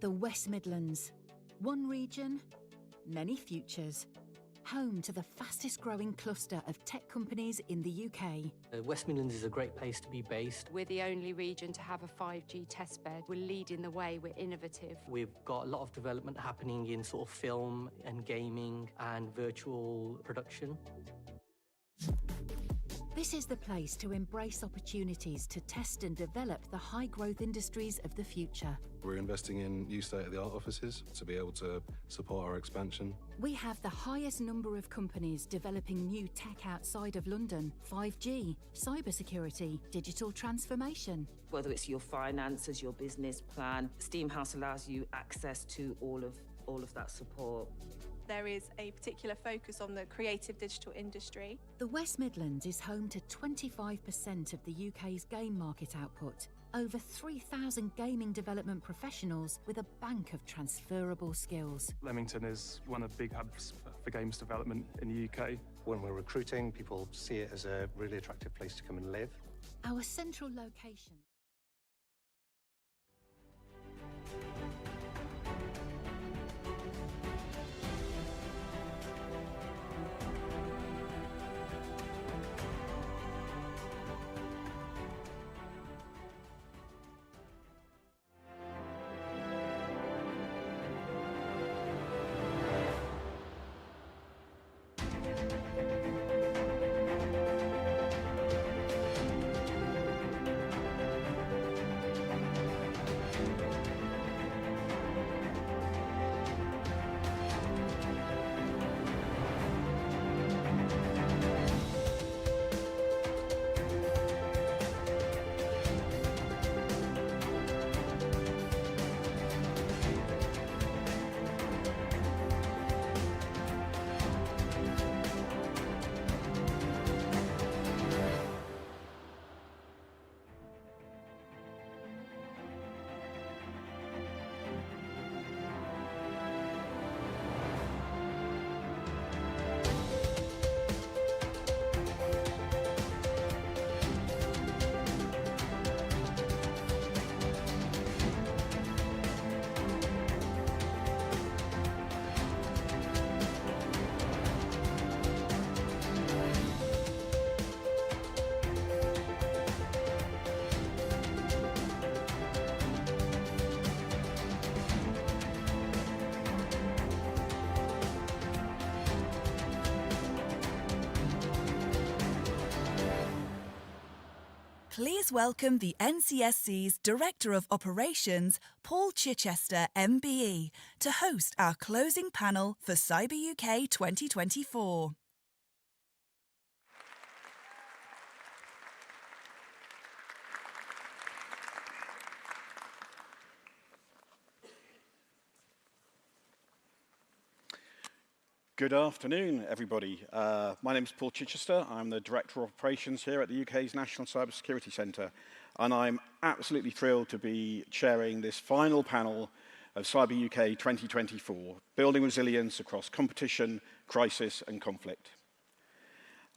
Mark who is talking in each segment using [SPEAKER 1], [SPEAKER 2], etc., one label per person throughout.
[SPEAKER 1] The West Midlands. One region, many futures. Home to the fastest growing cluster of tech companies in the UK.
[SPEAKER 2] West Midlands is a great place to be based.
[SPEAKER 3] We're the only region to have a 5G testbed. We're leading the way, we're innovative.
[SPEAKER 2] We've got a lot of development happening in sort of film and gaming and virtual production.
[SPEAKER 1] This is the place to embrace opportunities to test and develop the high-growth industries of the future.
[SPEAKER 4] We're investing in new state-of-the-art offices to be able to support our expansion.
[SPEAKER 1] We have the highest number of companies developing new tech outside of London: 5G, cybersecurity, digital transformation.
[SPEAKER 5] Whether it's your finances, your business plan, Steam House allows you access to all of that support.
[SPEAKER 6] There is a particular focus on the creative digital industry.
[SPEAKER 1] The West Midlands is home to 25% of the UK's game market output. Over 3,000 gaming development professionals with a bank of transferable skills.
[SPEAKER 7] Leamington is one of the big hubs for games development in the UK.
[SPEAKER 8] When we're recruiting, people see it as a really attractive place to come and live.
[SPEAKER 1] Our central location.
[SPEAKER 9] Please welcome the NCSC's Director of Operations, Paul Chichester, MBE, to host our closing panel for Cyber UK 2024.
[SPEAKER 10] Good afternoon, everybody. My name is Paul Chichester. I'm the Director of Operations here at the UK's National Cybersecurity Centre, and I'm absolutely thrilled to be chairing this final panel of Cyber UK 2024, Building Resilience Across Competition, Crisis and Conflict.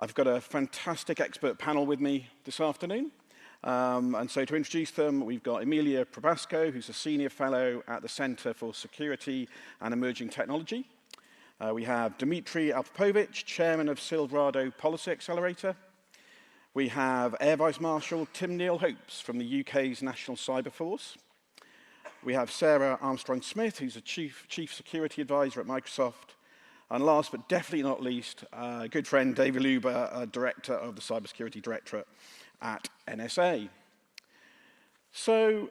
[SPEAKER 10] I've got a fantastic expert panel with me this afternoon. And so to introduce them, we've got Emilia Probasco, who's a Senior Fellow at the Centre for Security and Emerging Technology. We have Dmitry Alpopovich, Chairman of Silverado Policy Accelerator. We have Air Vice Marshal Tim Neal-Hopes from the UK's National Cyber Force. We have Sarah Armstrong-Smith, who's a Chief Security Advisor at Microsoft. And last but definitely not least, good friend David Luber, Director of the Cybersecurity Directorate at NSA. So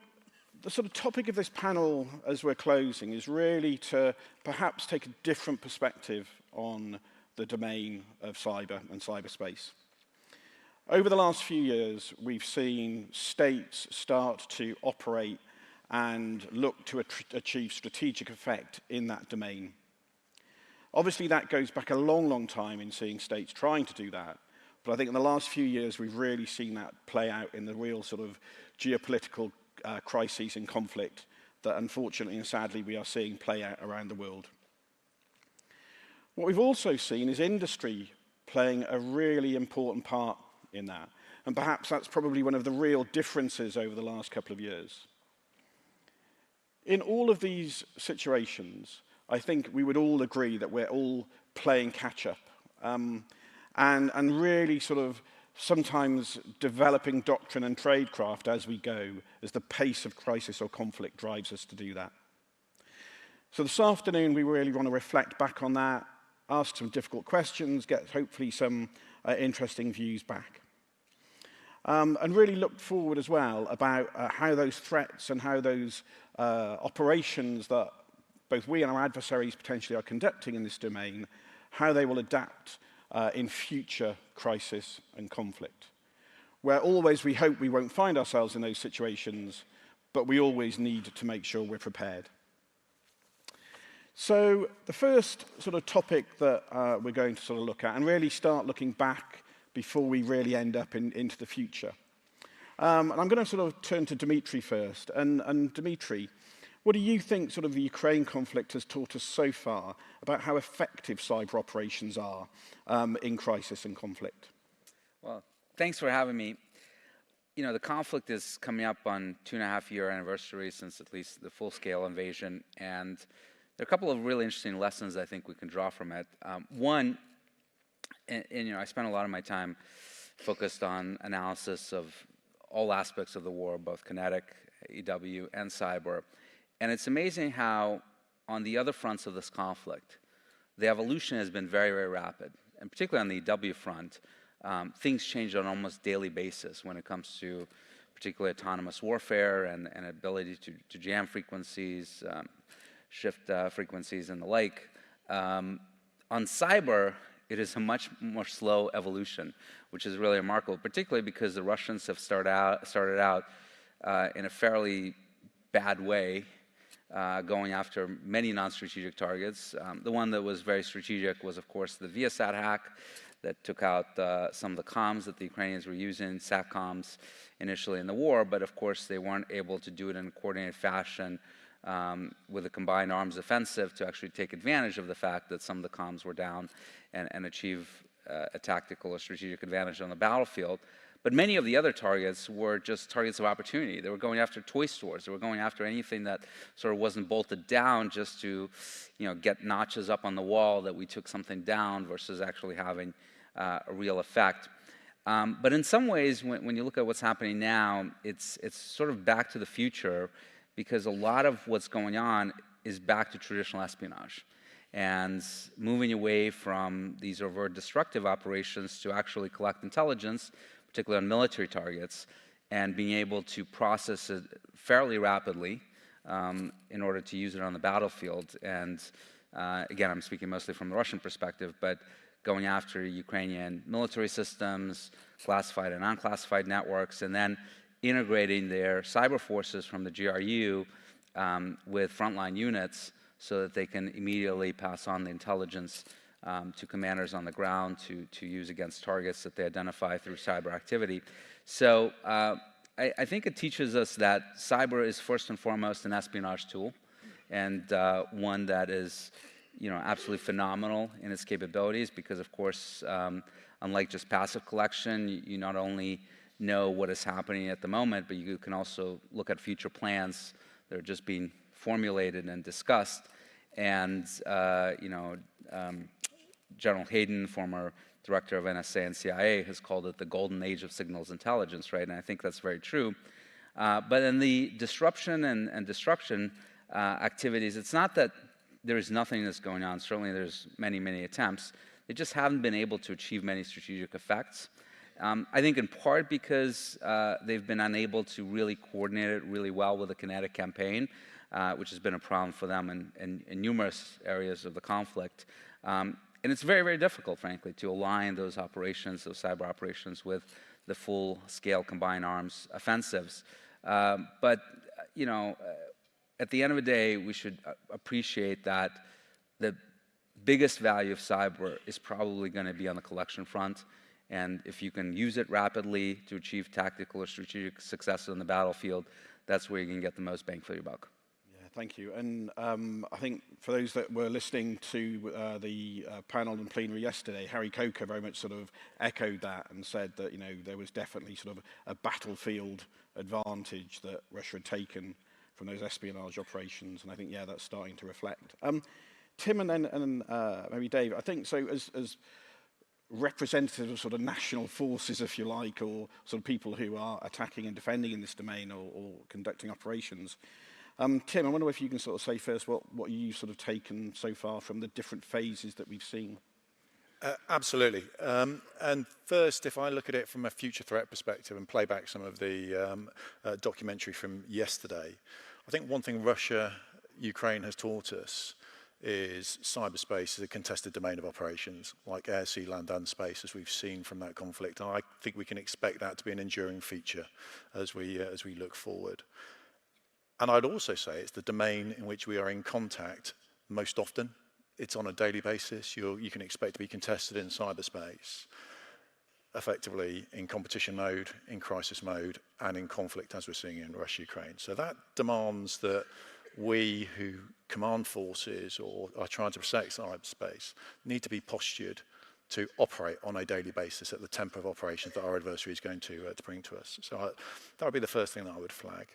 [SPEAKER 10] the sort of topic of this panel as we're closing is really to perhaps take a different perspective on the domain of cyber and cyberspace. Over the last few years, we've seen states start to operate and look to achieve strategic effect in that domain. Obviously, that goes back a long, long time in seeing states trying to do that. But I think in the last few years, we've really seen that play out in the real sort of geopolitical crises and conflict that unfortunately and sadly we are seeing play out around the world. What we've also seen is industry playing a really important part in that. And perhaps that's probably one of the real differences over the last couple of years. In all of these situations, I think we would all agree that we're all playing catch-up and really sort of sometimes developing doctrine and tradecraft as we go, as the pace of crisis or conflict drives us to do that. So this afternoon, we really want to reflect back on that, ask some difficult questions, get hopefully some interesting views back. And really look forward as well about how those threats and how those operations that both we and our adversaries potentially are conducting in this domain, how they will adapt in future crisis and conflict. Where always we hope we won't find ourselves in those situations, but we always need to make sure we're prepared. So the first sort of topic that we're going to sort of look at, and really start looking back before we really end up into the future. And I'm going to sort of turn to Dimitri first. And Dimitri, what do you think sort of the Ukraine conflict has taught us so far about how effective cyber operations are in crisis and conflict?
[SPEAKER 11] Well, thanks for having me. You know, the conflict is coming up on 2.5-year anniversary since at least the full-scale invasion, and there are a couple of really interesting lessons I think we can draw from it. One, and you know, I spent a lot of my time focused on analysis of all aspects of the war, both kinetic, EW, and cyber. And it's amazing how, on the other fronts of this conflict, the evolution has been very, very rapid. And particularly on the EW front, things change on an almost daily basis when it comes to particularly autonomous warfare and ability to jam frequencies, shift frequencies, and the like. On cyber, it is a much more slow evolution, which is really remarkable, particularly because the Russians have started out in a fairly bad way, going after many non-strategic targets. The one that was very strategic was, of course, the Viasat hack that took out some of the comms that the Ukrainians were using, SATCOMs, initially in the war, but of course they weren't able to do it in a coordinated fashion with a combined arms offensive to actually take advantage of the fact that some of the comms were down and achieve a tactical or strategic advantage on the battlefield. But many of the other targets were just targets of opportunity. They were going after toy stores. They were going after anything that sort of wasn't bolted down just to, you know, get notches up on the wall that we took something down versus actually having a real effect. But in some ways, when you look at what's happening now, it's sort of back to the future, because a lot of what's going on is back to traditional espionage and moving away from these overt destructive operations to actually collect intelligence, particularly on military targets, and being able to process it fairly rapidly in order to use it on the battlefield. And again, I'm speaking mostly from the Russian perspective, but going after Ukrainian military systems, classified and unclassified networks, and then integrating their cyber forces from the GRU with frontline units so that they can immediately pass on the intelligence to commanders on the ground to use against targets that they identify through cyber activity. So I think it teaches us that cyber is first and foremost an espionage tool, and one that is, you know, absolutely phenomenal in its capabilities, because of course, unlike just passive collection, you not only know what is happening at the moment, but you can also look at future plans that are just being formulated and discussed. And you know, General Hayden, former director of NSA and CIA, has called it the golden age of signals intelligence, right? And I think that's very true. But in the disruption and destruction activities, it's not that there is nothing that's going on. Certainly there's many, many attempts. They just haven't been able to achieve many strategic effects. I think in part because they've been unable to really coordinate it really well with the kinetic campaign, which has been a problem for them in numerous areas of the conflict. And it's very, very difficult, frankly, to align those operations, those cyber operations, with the full-scale combined arms offensives. But, you know, at the end of the day, we should appreciate that the biggest value of cyber is probably going to be on the collection front. And if you can use it rapidly to achieve tactical or strategic success on the battlefield, that's where you can get the most bang for your buck.
[SPEAKER 10] Yeah, thank you. And I think for those that were listening to the panel and plenary yesterday, Harry Coker very much sort of echoed that and said that, you know, there was definitely sort of a battlefield advantage that Russia had taken those espionage operations, and I think, yeah, that's starting to reflect. Tim and then maybe Dave, I think, so as representatives of sort of national forces, if you like, or sort of people who are attacking and defending in this domain or conducting operations. Tim, I wonder if you can sort of say first what you've sort of taken so far from the different phases that we've seen.
[SPEAKER 12] Absolutely. And first, if I look at it from a future threat perspective and play back some of the documentary from yesterday, I think one thing Russia, Ukraine has taught us is cyberspace is a contested domain of operations, like air, sea, land, and space, as we've seen from that conflict. And I think we can expect that to be an enduring feature as we look forward. And I'd also say it's the domain in which we are in contact most often. It's on a daily basis. You can expect to be contested in cyberspace, effectively in competition mode, in crisis mode, and in conflict, as we're seeing in Russia-Ukraine. So that demands that we who command forces or are trying to protect cyberspace need to be postured to operate on a daily basis at the tempo of operations that our adversary is going to bring to us. So that would be the first thing that I would flag.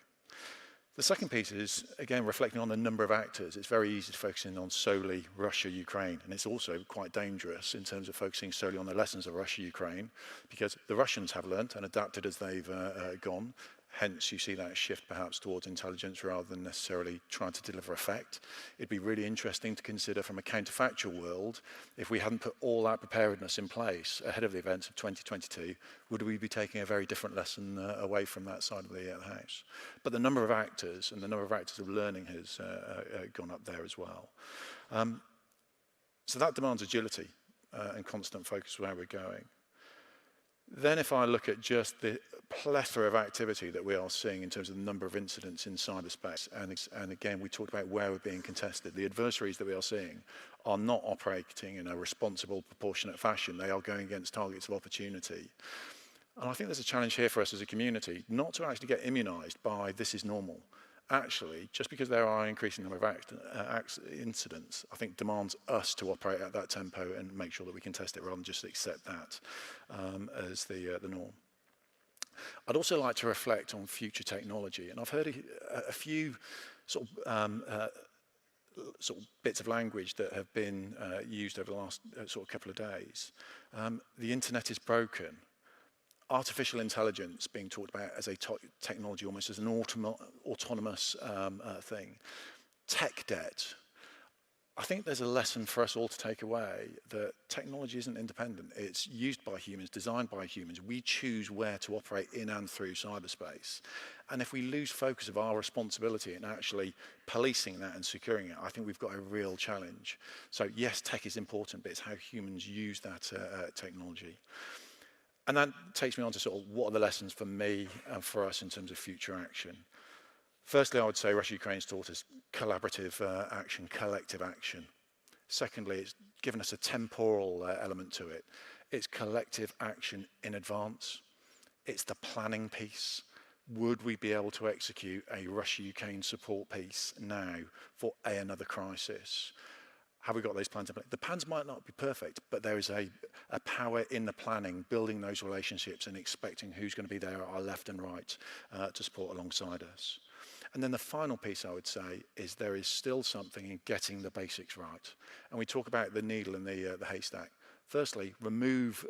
[SPEAKER 12] The second piece is, again, reflecting on the number of actors. It's very easy to focus in on solely Russia-Ukraine, and it's also quite dangerous in terms of focusing solely on the lessons of Russia-Ukraine, because the Russians have learnt and adapted as they've gone. Hence, you see that shift perhaps towards intelligence rather than necessarily trying to deliver effect. It'd be really interesting to consider from a counterfactual world, if we hadn't put all that preparedness in place ahead of the events of 2022, would we be taking a very different lesson away from that side of the house? But the number of actors and the number of actors of learning has gone up there as well. So that demands agility and constant focus where we're going. Then if I look at just the plethora of activity that we are seeing in terms of the number of incidents in cyberspace, and again, we talked about where we're being contested. The adversaries that we are seeing are not operating in a responsible, proportionate fashion. They are going against targets of opportunity. And I think there's a challenge here for us as a community, not to actually get immunized by this is normal. Actually, just because there are an increasing number of incidents, I think demands us to operate at that tempo and make sure that we can test it rather than just accept that as the norm. I'd also like to reflect on future technology, and I've heard a few sort of bits of language that have been used over the last sort of couple of days. The internet is broken. Artificial intelligence being talked about as a technology, almost as an autonomous thing. Tech debt. I think there's a lesson for us all to take away that technology isn't independent. It's used by humans, designed by humans. We choose where to operate in and through cyberspace. And if we lose focus of our responsibility in actually policing that and securing it, I think we've got a real challenge. So yes, tech is important, but it's how humans use that technology. And that takes me on to sort of what are the lessons for me and for us in terms of future action. Firstly, I would say Russia-Ukraine's taught us collaborative action, collective action. Secondly, it's given us a temporal element to it. It's collective action in advance. It's the planning piece. Would we be able to execute a Russia-Ukraine support piece now for another crisis? Have we got those plans in place? The plans might not be perfect, but there is a power in the planning, building those relationships and expecting who's going to be there at our left and right to support alongside us. And then the final piece I would say is there is still something in getting the basics right. And we talk about the needle in the haystack. Firstly, remove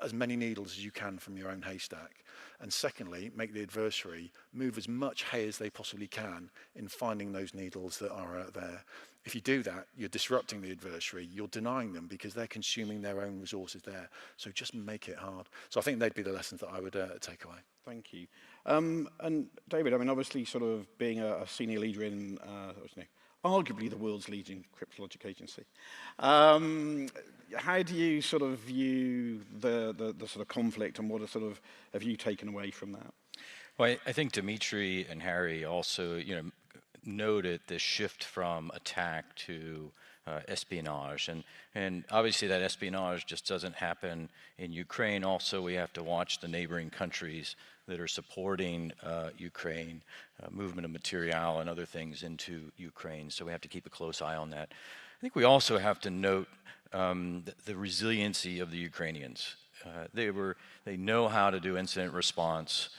[SPEAKER 12] as many needles as you can from your own haystack. And secondly, make the adversary move as much hay as they possibly can in finding those needles that are out there. If you do that, you're disrupting the adversary, you're denying them because they're consuming their own resources there. So just make it hard. So I think they'd be the lessons that I would take away.
[SPEAKER 10] Thank you. And David, I mean, obviously sort of being a senior leader in, arguably the world's leading cryptologic agency. How do you sort of view the sort of conflict, and what have you taken away from that?
[SPEAKER 13] Well, I think Dimitri and Harry also, noted the shift from attack to espionage, and obviously that espionage just doesn't happen in Ukraine. Also, we have to watch the neighboring countries that are supporting Ukraine, movement of material and other things into Ukraine. So we have to keep a close eye on that. I think we also have to note the resiliency of the Ukrainians. They know how to do incident response.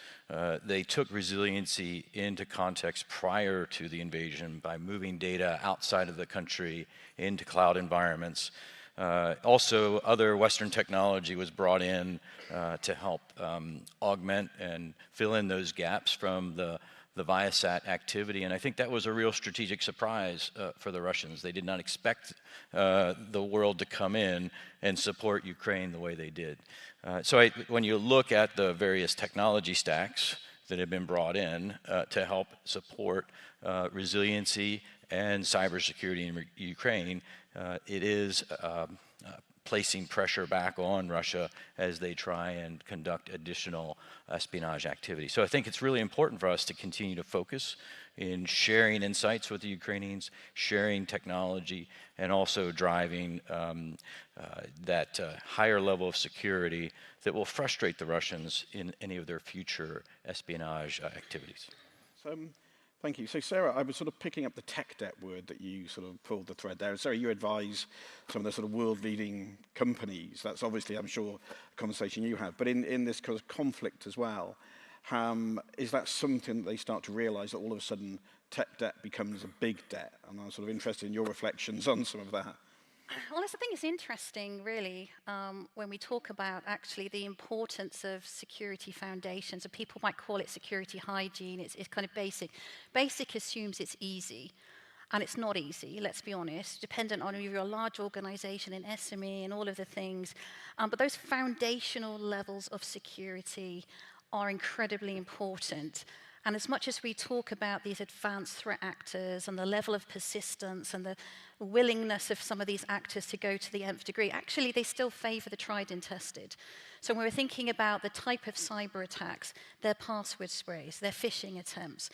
[SPEAKER 13] They took resiliency into context prior to the invasion by moving data outside of the country into cloud environments. Also, other Western technology was brought in to help augment and fill in those gaps from the Viasat activity, and I think that was a real strategic surprise for the Russians. They did not expect the world to come in and support Ukraine the way they did. So when you look at the various technology stacks that have been brought in to help support resiliency and cybersecurity in Ukraine, it is placing pressure back on Russia as they try and conduct additional espionage activity. So I think it's really important for us to continue to focus in sharing insights with the Ukrainians, sharing technology, and also driving that higher level of security that will frustrate the Russians in any of their future espionage activities.
[SPEAKER 10] So, thank you. So, Sarah, I was sort of picking up the tech debt word that you sort of pulled the thread there. Sarah, you advise some of the sort of world-leading companies. That's obviously, I'm sure, a conversation you have. But in this kind of conflict as well, is that something that they start to realise that all of a sudden tech debt becomes a big debt? And I'm sort of interested in your reflections on some of that.
[SPEAKER 14] Well, I think it's interesting, really, when we talk about actually the importance of security foundations, and people might call it security hygiene. It's kind of basic. Basic assumes it's easy, and it's not easy, let's be honest, dependent on if you're a large organization, an SME, and all of the things. But those foundational levels of security are incredibly important. And as much as we talk about these advanced threat actors and the level of persistence and the willingness of some of these actors to go to the nth degree, actually they still favor the tried and tested. So when we're thinking about the type of cyber attacks, their password sprays, their phishing attempts,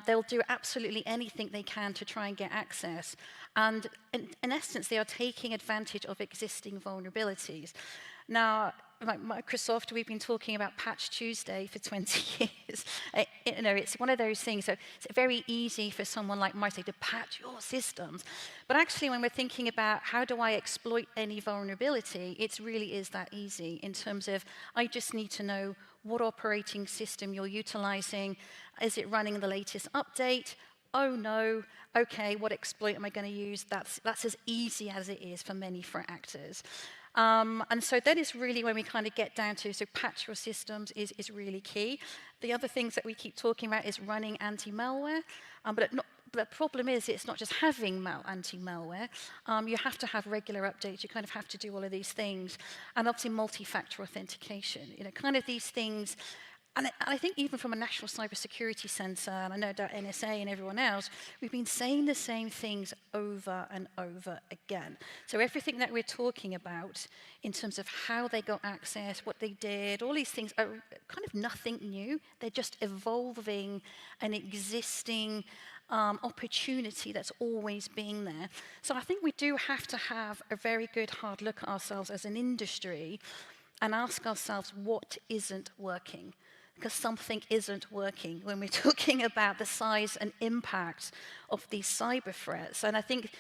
[SPEAKER 14] they'll do absolutely anything they can to try and get access. And in essence, they are taking advantage of existing vulnerabilities. Now, like Microsoft, we've been talking about Patch Tuesday for 20 years. It's one of those things. So it's very easy for someone like Microsoft to patch your systems. But actually, when we're thinking about how do I exploit any vulnerability, it really is that easy in terms of I just need to know what operating system you're utilizing. Is it running the latest update? Oh no, okay, what exploit am I going to use? That's as easy as it is for many threat actors. And so that is really when we kind of get down to, so patch your systems is really key. The other things that we keep talking about is running anti-malware, but the problem is it's not just having anti-malware. You have to have regular updates. You kind of have to do all of these things. And obviously multi-factor authentication, kind of these things. And I think even from a National Cybersecurity Centre, and I know that NSA and everyone else, we've been saying the same things over and over again. So everything that we're talking about in terms of how they got access, what they did, all these things are kind of nothing new. They're just evolving an existing opportunity that's always been there. So I think we do have to have a very good hard look at ourselves as an industry and ask ourselves what isn't working. Because something isn't working when we're talking about the size and impact of these cyber threats. And I think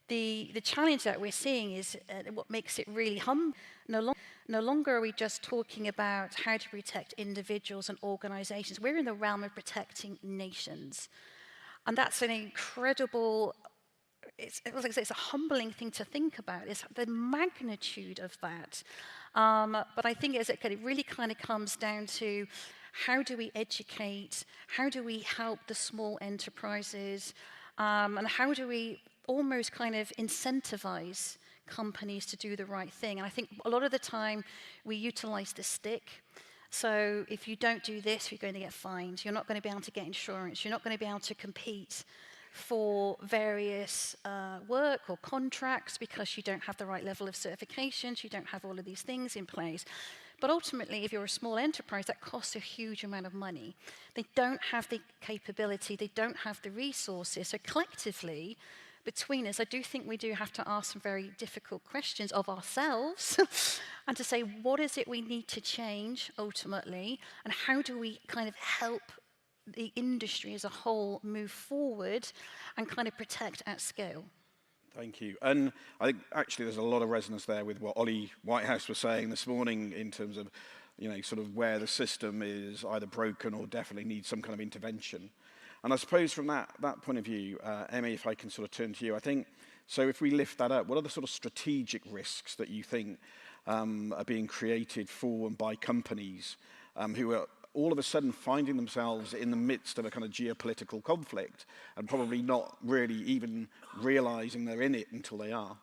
[SPEAKER 14] the challenge that we're seeing is what makes it really no longer are we just talking about how to protect individuals and organizations. We're in the realm of protecting nations. And that's an incredible, it's a humbling thing to think about, is the magnitude of that. But I think it really kind of comes down to how do we educate, how do we help the small enterprises, and how do we almost kind of incentivize companies to do the right thing. And I think a lot of the time we utilize the stick. So if you don't do this, you're going to get fined. You're not going to be able to get insurance. You're not going to be able to compete for various work or contracts because you don't have the right level of certifications, you don't have all of these things in place. But ultimately, if you're a small enterprise, that costs a huge amount of money. They don't have the capability, they don't have the resources. So collectively, between us, I do think we do have to ask some very difficult questions of ourselves and to say, what is it we need to change ultimately, and how do we kind of help the industry as a whole move forward and kind of protect at scale?
[SPEAKER 10] Thank you. And I think actually there's a lot of resonance there with what Ollie Whitehouse was saying this morning in terms of sort of where the system is either broken or definitely needs some kind of intervention. And I suppose from that point of view, Emmy, if I can sort of turn to you, I think, so if we lift that up, what are the sort of strategic risks that you think are being created for and by companies who are all of a sudden finding themselves in the midst of a kind of geopolitical conflict and probably not really even realizing they're in it until they are?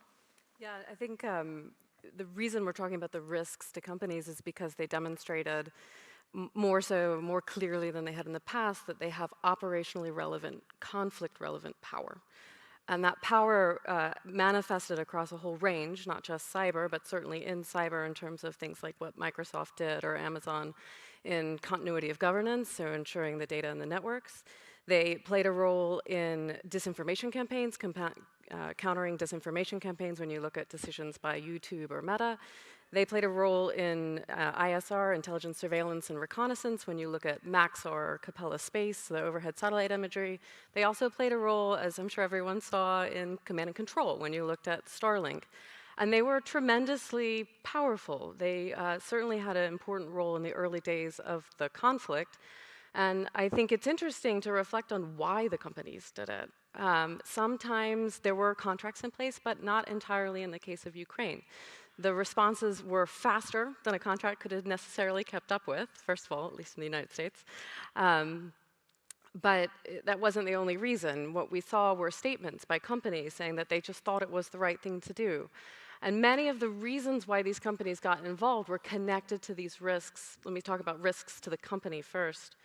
[SPEAKER 15] Yeah, I think the reason we're talking about the risks to companies is because they demonstrated more clearly than they had in the past that they have operationally relevant, conflict-relevant power. And that power manifested across a whole range, not just cyber, but certainly in cyber in terms of things like what Microsoft did or Amazon in continuity of governance, so ensuring the data in the networks. They played a role in disinformation campaigns, countering disinformation campaigns when you look at decisions by YouTube or Meta. They played a role in ISR, intelligence, surveillance, and reconnaissance, when you look at Maxar or Capella Space, the overhead satellite imagery. They also played a role, as I'm sure everyone saw, in command and control, when you looked at Starlink. And they were tremendously powerful. They certainly had an important role in the early days of the conflict. And I think it's interesting to reflect on why the companies did it. Sometimes there were contracts in place, but not entirely in the case of Ukraine. The responses were faster than a contract could have necessarily kept up with, first of all, at least in the United States. But that wasn't the only reason. What we saw were statements by companies saying that they just thought it was the right thing to do. And many of the reasons why these companies got involved were connected to these risks. Let me talk about risks to the company first.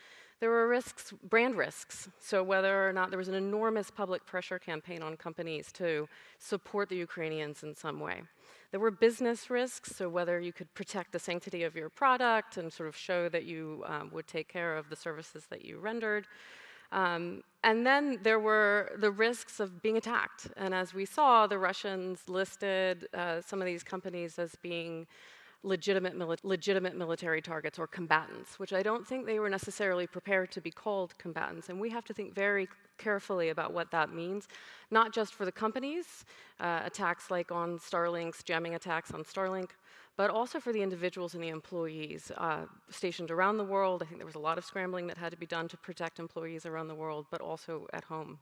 [SPEAKER 15] There were risks, brand risks. So whether or not there was an enormous public pressure campaign on companies to support the Ukrainians in some way. There were business risks, so whether you could protect the sanctity of your product and sort of show that you would take care of the services that you rendered. And then there were the risks of being attacked. And as we saw, the Russians listed some of these companies as being legitimate military targets or combatants, which I don't think they were necessarily prepared to be called combatants. And we have to think very carefully about what that means, not just for the companies, attacks like on Starlink's, jamming attacks on Starlink, but also for the individuals and the employees stationed around the world. I think there was a lot of scrambling that had to be done to protect employees around the world, but also at home.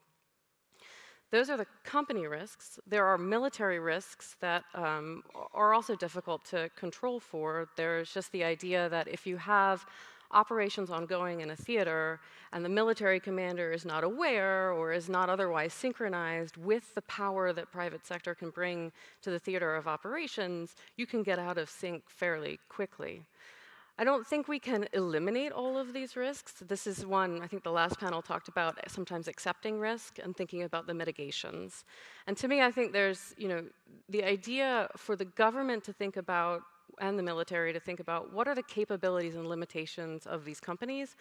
[SPEAKER 15] Those are the company risks. There are military risks that are also difficult to control for. There's just the idea that if you have operations ongoing in a theater and the military commander is not aware or is not otherwise synchronized with the power that private sector can bring to the theater of operations, you can get out of sync fairly quickly. I don't think we can eliminate all of these risks. This is one, I think the last panel talked about sometimes accepting risk and thinking about the mitigations. And to me, I think there's, the idea for the government to think about and the military to think about what are the capabilities and limitations of these companies,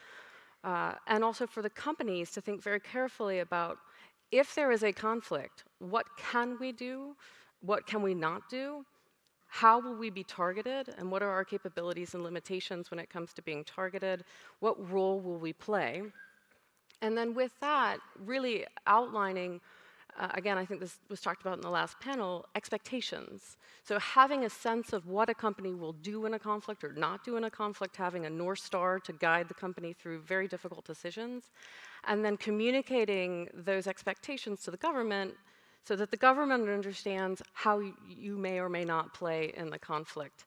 [SPEAKER 15] and also for the companies to think very carefully about if there is a conflict, what can we do, what can we not do, how will we be targeted, and what are our capabilities and limitations when it comes to being targeted, what role will we play, and then with that, really outlining again, I think this was talked about in the last panel, expectations. So having a sense of what a company will do in a conflict or not do in a conflict, having a North Star to guide the company through very difficult decisions, and then communicating those expectations to the government so that the government understands how you may or may not play in the conflict.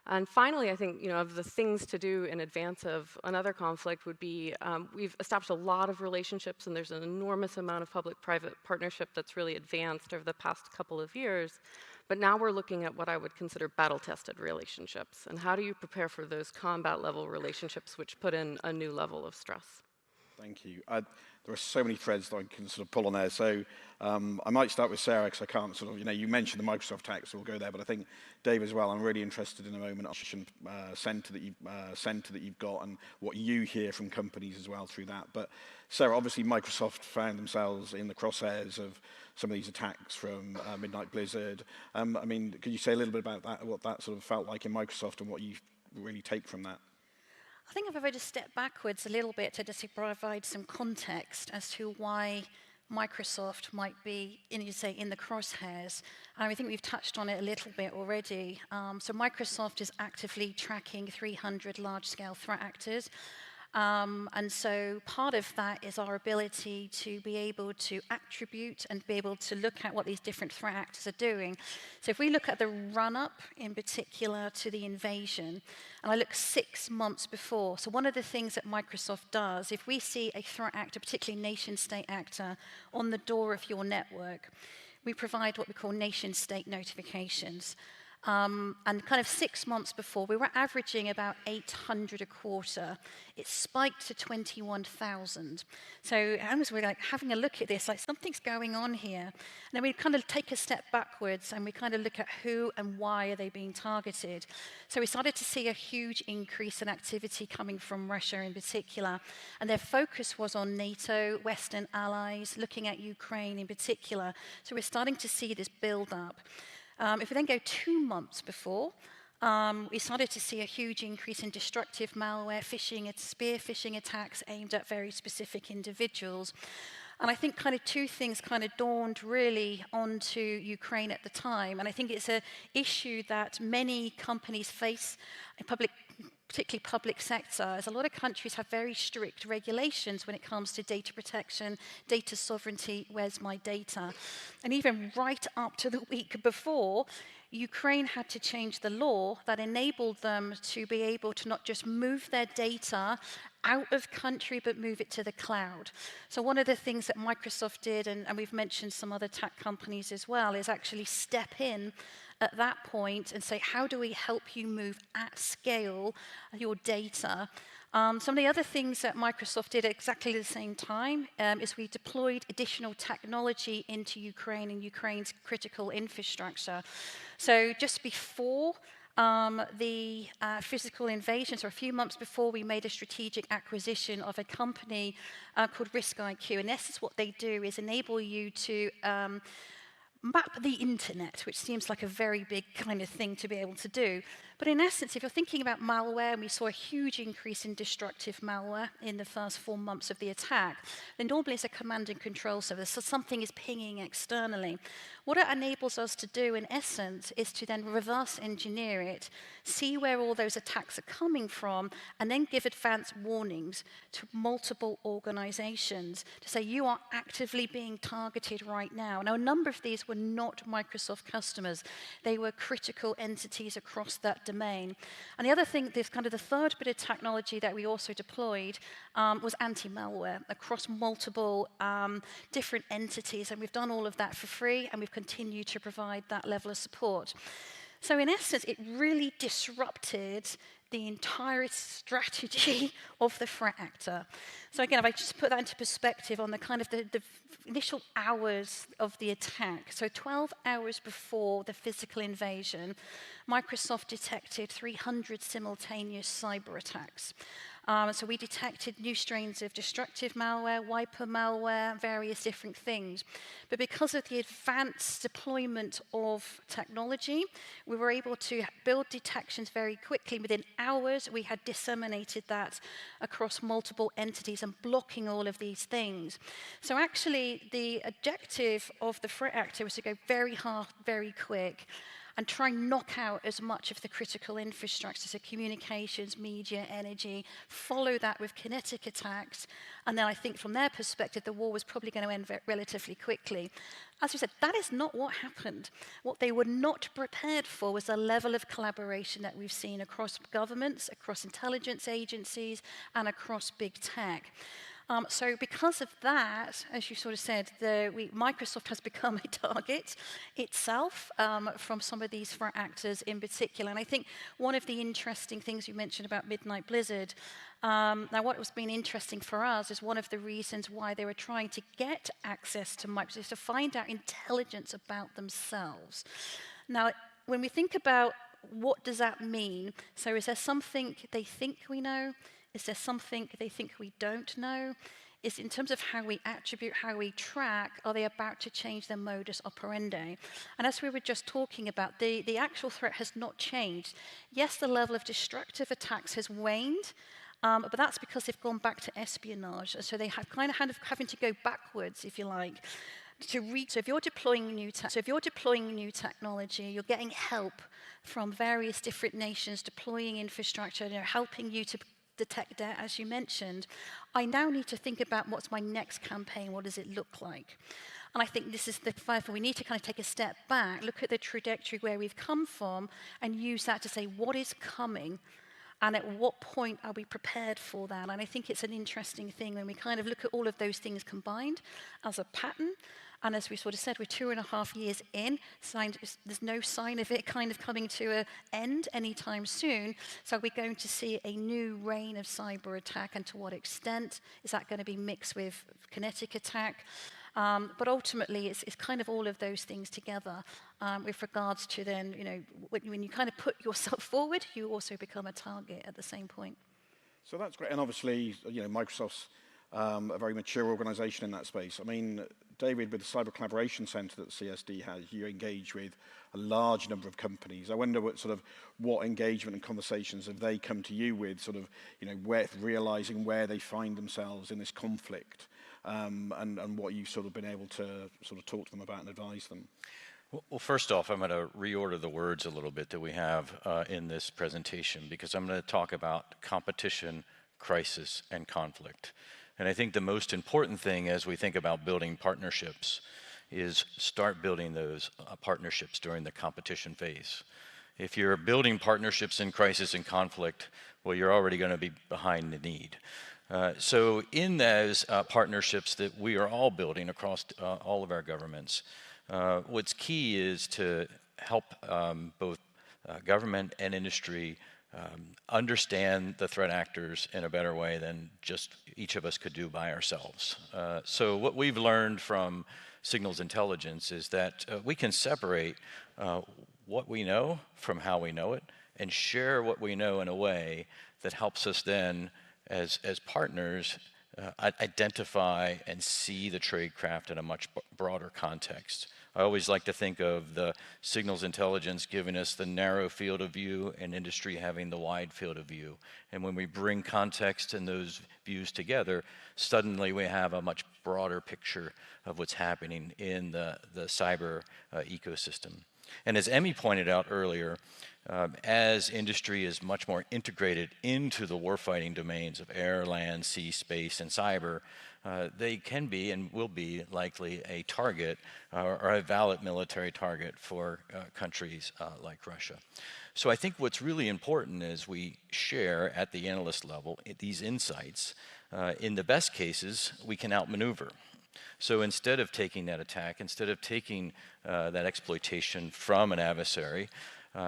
[SPEAKER 15] And finally, I think, of the things to do in advance of another conflict would be, we've established a lot of relationships, and there's an enormous amount of public-private partnership that's really advanced over the past couple of years. But now we're looking at what I would consider battle-tested relationships. And how do you prepare for those combat-level relationships which put in a new level of stress?
[SPEAKER 10] Thank you. There are so many threads that I can sort of pull on there. So I might start with Sarah, because I can't sort of, you mentioned the Microsoft tax, so we'll go there. But I think Dave as well, I'm really interested in a moment center that you've got and what you hear from companies as well through that. But Sarah, obviously Microsoft found themselves in the crosshairs of some of these attacks from Midnight Blizzard. I mean, could you say a little bit about that, what that sort of felt like in Microsoft and what you really take from that?
[SPEAKER 14] I think if I were to step backwards a little bit to just provide some context as to why Microsoft might be, in the crosshairs. I think we've touched on it a little bit already. So Microsoft is actively tracking 300 large-scale threat actors. And so part of that is our ability to be able to attribute and be able to look at what these different threat actors are doing. So if we look at the run-up in particular to the invasion, and I look 6 months before, so one of the things that Microsoft does, if we see a threat actor, particularly nation-state actor, on the door of your network, we provide what we call nation-state notifications. And kind of 6 months before, we were averaging about 800 a quarter. It spiked to 21,000. So analysts were like having a look at this, like something's going on here. And then we kind of take a step backwards and we kind of look at who and why are they being targeted. So we started to see a huge increase in activity coming from Russia in particular. And their focus was on NATO, Western allies, looking at Ukraine in particular. So we're starting to see this build up. If we then go 2 months before, we started to see a huge increase in destructive malware, phishing, spear phishing attacks aimed at very specific individuals. And I think kind of two things kind of dawned really onto Ukraine at the time. And I think it's an issue that many companies face in particularly public sector, as a lot of countries have very strict regulations when it comes to data protection, data sovereignty, where's my data? And even right up to the week before, Ukraine had to change the law that enabled them to be able to not just move their data out of country, but move it to the cloud. So one of the things that Microsoft did, and we've mentioned some other tech companies as well, is actually step in at that point and say, how do we help you move at scale your data? Some of the other things that Microsoft did at exactly the same time is we deployed additional technology into Ukraine and Ukraine's critical infrastructure. So just before the physical invasion, so a few months before, we made a strategic acquisition of a company called Risk IQ. In essence, what they do is enable you to map the internet, which seems like a very big kind of thing to be able to do. But in essence, if you're thinking about malware, and we saw a huge increase in destructive malware in the first 4 months of the attack, then normally it's a command and control service, so something is pinging externally. What it enables us to do, in essence, is to then reverse engineer it, see where all those attacks are coming from, and then give advanced warnings to multiple organizations to say, you are actively being targeted right now. Now, a number of these were not Microsoft customers. They were critical entities across that domain. And the other thing, this kind of the third bit of technology that we also deployed was anti-malware across multiple different entities. And we've done all of that for free, and we've continued to provide that level of support. So in essence, it really disrupted the entire strategy of the threat actor. So again, if I just put that into perspective on the kind of the initial hours of the attack, so 12 hours before the physical invasion, Microsoft detected 300 simultaneous cyber attacks. So we detected new strains of destructive malware, wiper malware, various different things. But because of the advanced deployment of technology, we were able to build detections very quickly. Within hours, we had disseminated that across multiple entities and blocking all of these things. So actually, the objective of the threat actor was to go very hard, very quick, and try and knock out as much of the critical infrastructure, so communications, media, energy, follow that with kinetic attacks, and then I think from their perspective, the war was probably going to end relatively quickly. As we said, that is not what happened. What they were not prepared for was the level of collaboration that we've seen across governments, across intelligence agencies, and across big tech. So because of that, as you sort of said, Microsoft has become a target itself from some of these threat actors in particular. And I think one of the interesting things you mentioned about Midnight Blizzard, now what has been interesting for us is one of the reasons why they were trying to get access to Microsoft is to find out intelligence about themselves. Now, when we think about what does that mean, so is there something they think we know? Is there something they think we don't know? Is in terms of how we attribute, how we track, are they about to change their modus operandi? And as we were just talking about, the actual threat has not changed. Yes, the level of destructive attacks has waned, But that's because they've gone back to espionage. So they have kind of having to go backwards, if you like, to reach. So if you're deploying new technology, you're getting help from various different nations deploying infrastructure, helping you to detect debt, as you mentioned. I now need to think about what's my next campaign, what does it look like? And I think this is the first, we need to kind of take a step back, look at the trajectory where we've come from, and use that to say, what is coming? And at what point are we prepared for that? And I think it's an interesting thing when we kind of look at all of those things combined as a pattern. And as we sort of said, we're 2.5 years in, there's no sign of it kind of coming to an end anytime soon. So we're going to see a new reign of cyber attack, and to what extent? Is that going to be mixed with kinetic attack? But ultimately, it's kind of all of those things together with regards to then, when you kind of put yourself forward, you also become a target at the same point.
[SPEAKER 10] So that's great. And obviously, Microsoft's a very mature organization in that space. I mean, David, with the Cyber Collaboration Center that CSD has, you engage with a large number of companies. I wonder what engagement and conversations have they come to you with, realizing where they find themselves in this conflict, and what you've been able to talk to them about and advise them.
[SPEAKER 13] Well, first off, I'm going to reorder the words a little bit that we have in this presentation, because I'm going to talk about competition, crisis, and conflict. And I think the most important thing as we think about building partnerships is start building those partnerships during the competition phase. If you're building partnerships in crisis and conflict, well, you're already going to be behind the need. So in those partnerships that we are all building across all of our governments, what's key is to help both government and industry understand the threat actors in a better way than just each of us could do by ourselves. So what we've learned from signals intelligence is that we can separate what we know from how we know it, and share what we know in a way that helps us then, as partners, identify and see the tradecraft in a much broader context. I always like to think of the signals intelligence giving us the narrow field of view and industry having the wide field of view. And when we bring context and those views together, suddenly we have a much broader picture of what's happening in the cyber ecosystem. And as Emmy pointed out earlier, as industry is much more integrated into the warfighting domains of air, land, sea, space, and cyber, they can be and will be likely a target or a valid military target for countries like Russia. So I think what's really important is we share at the analyst level these insights. In the best cases, we can outmaneuver. So instead of taking that attack, instead of taking that exploitation from an adversary,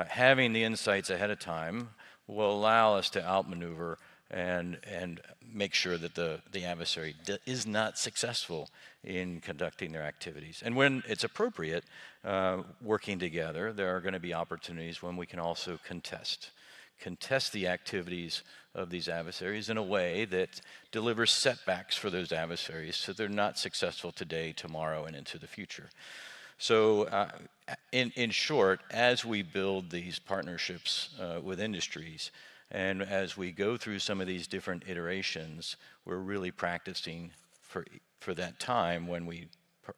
[SPEAKER 13] having the insights ahead of time will allow us to outmaneuver and make sure that the adversary is not successful in conducting their activities. And when it's appropriate, working together, there are going to be opportunities when we can also contest the activities of these adversaries in a way that delivers setbacks for those adversaries so they're not successful today, tomorrow, and into the future. So in short, as we build these partnerships with industries, and as we go through some of these different iterations, we're really practicing for that time when we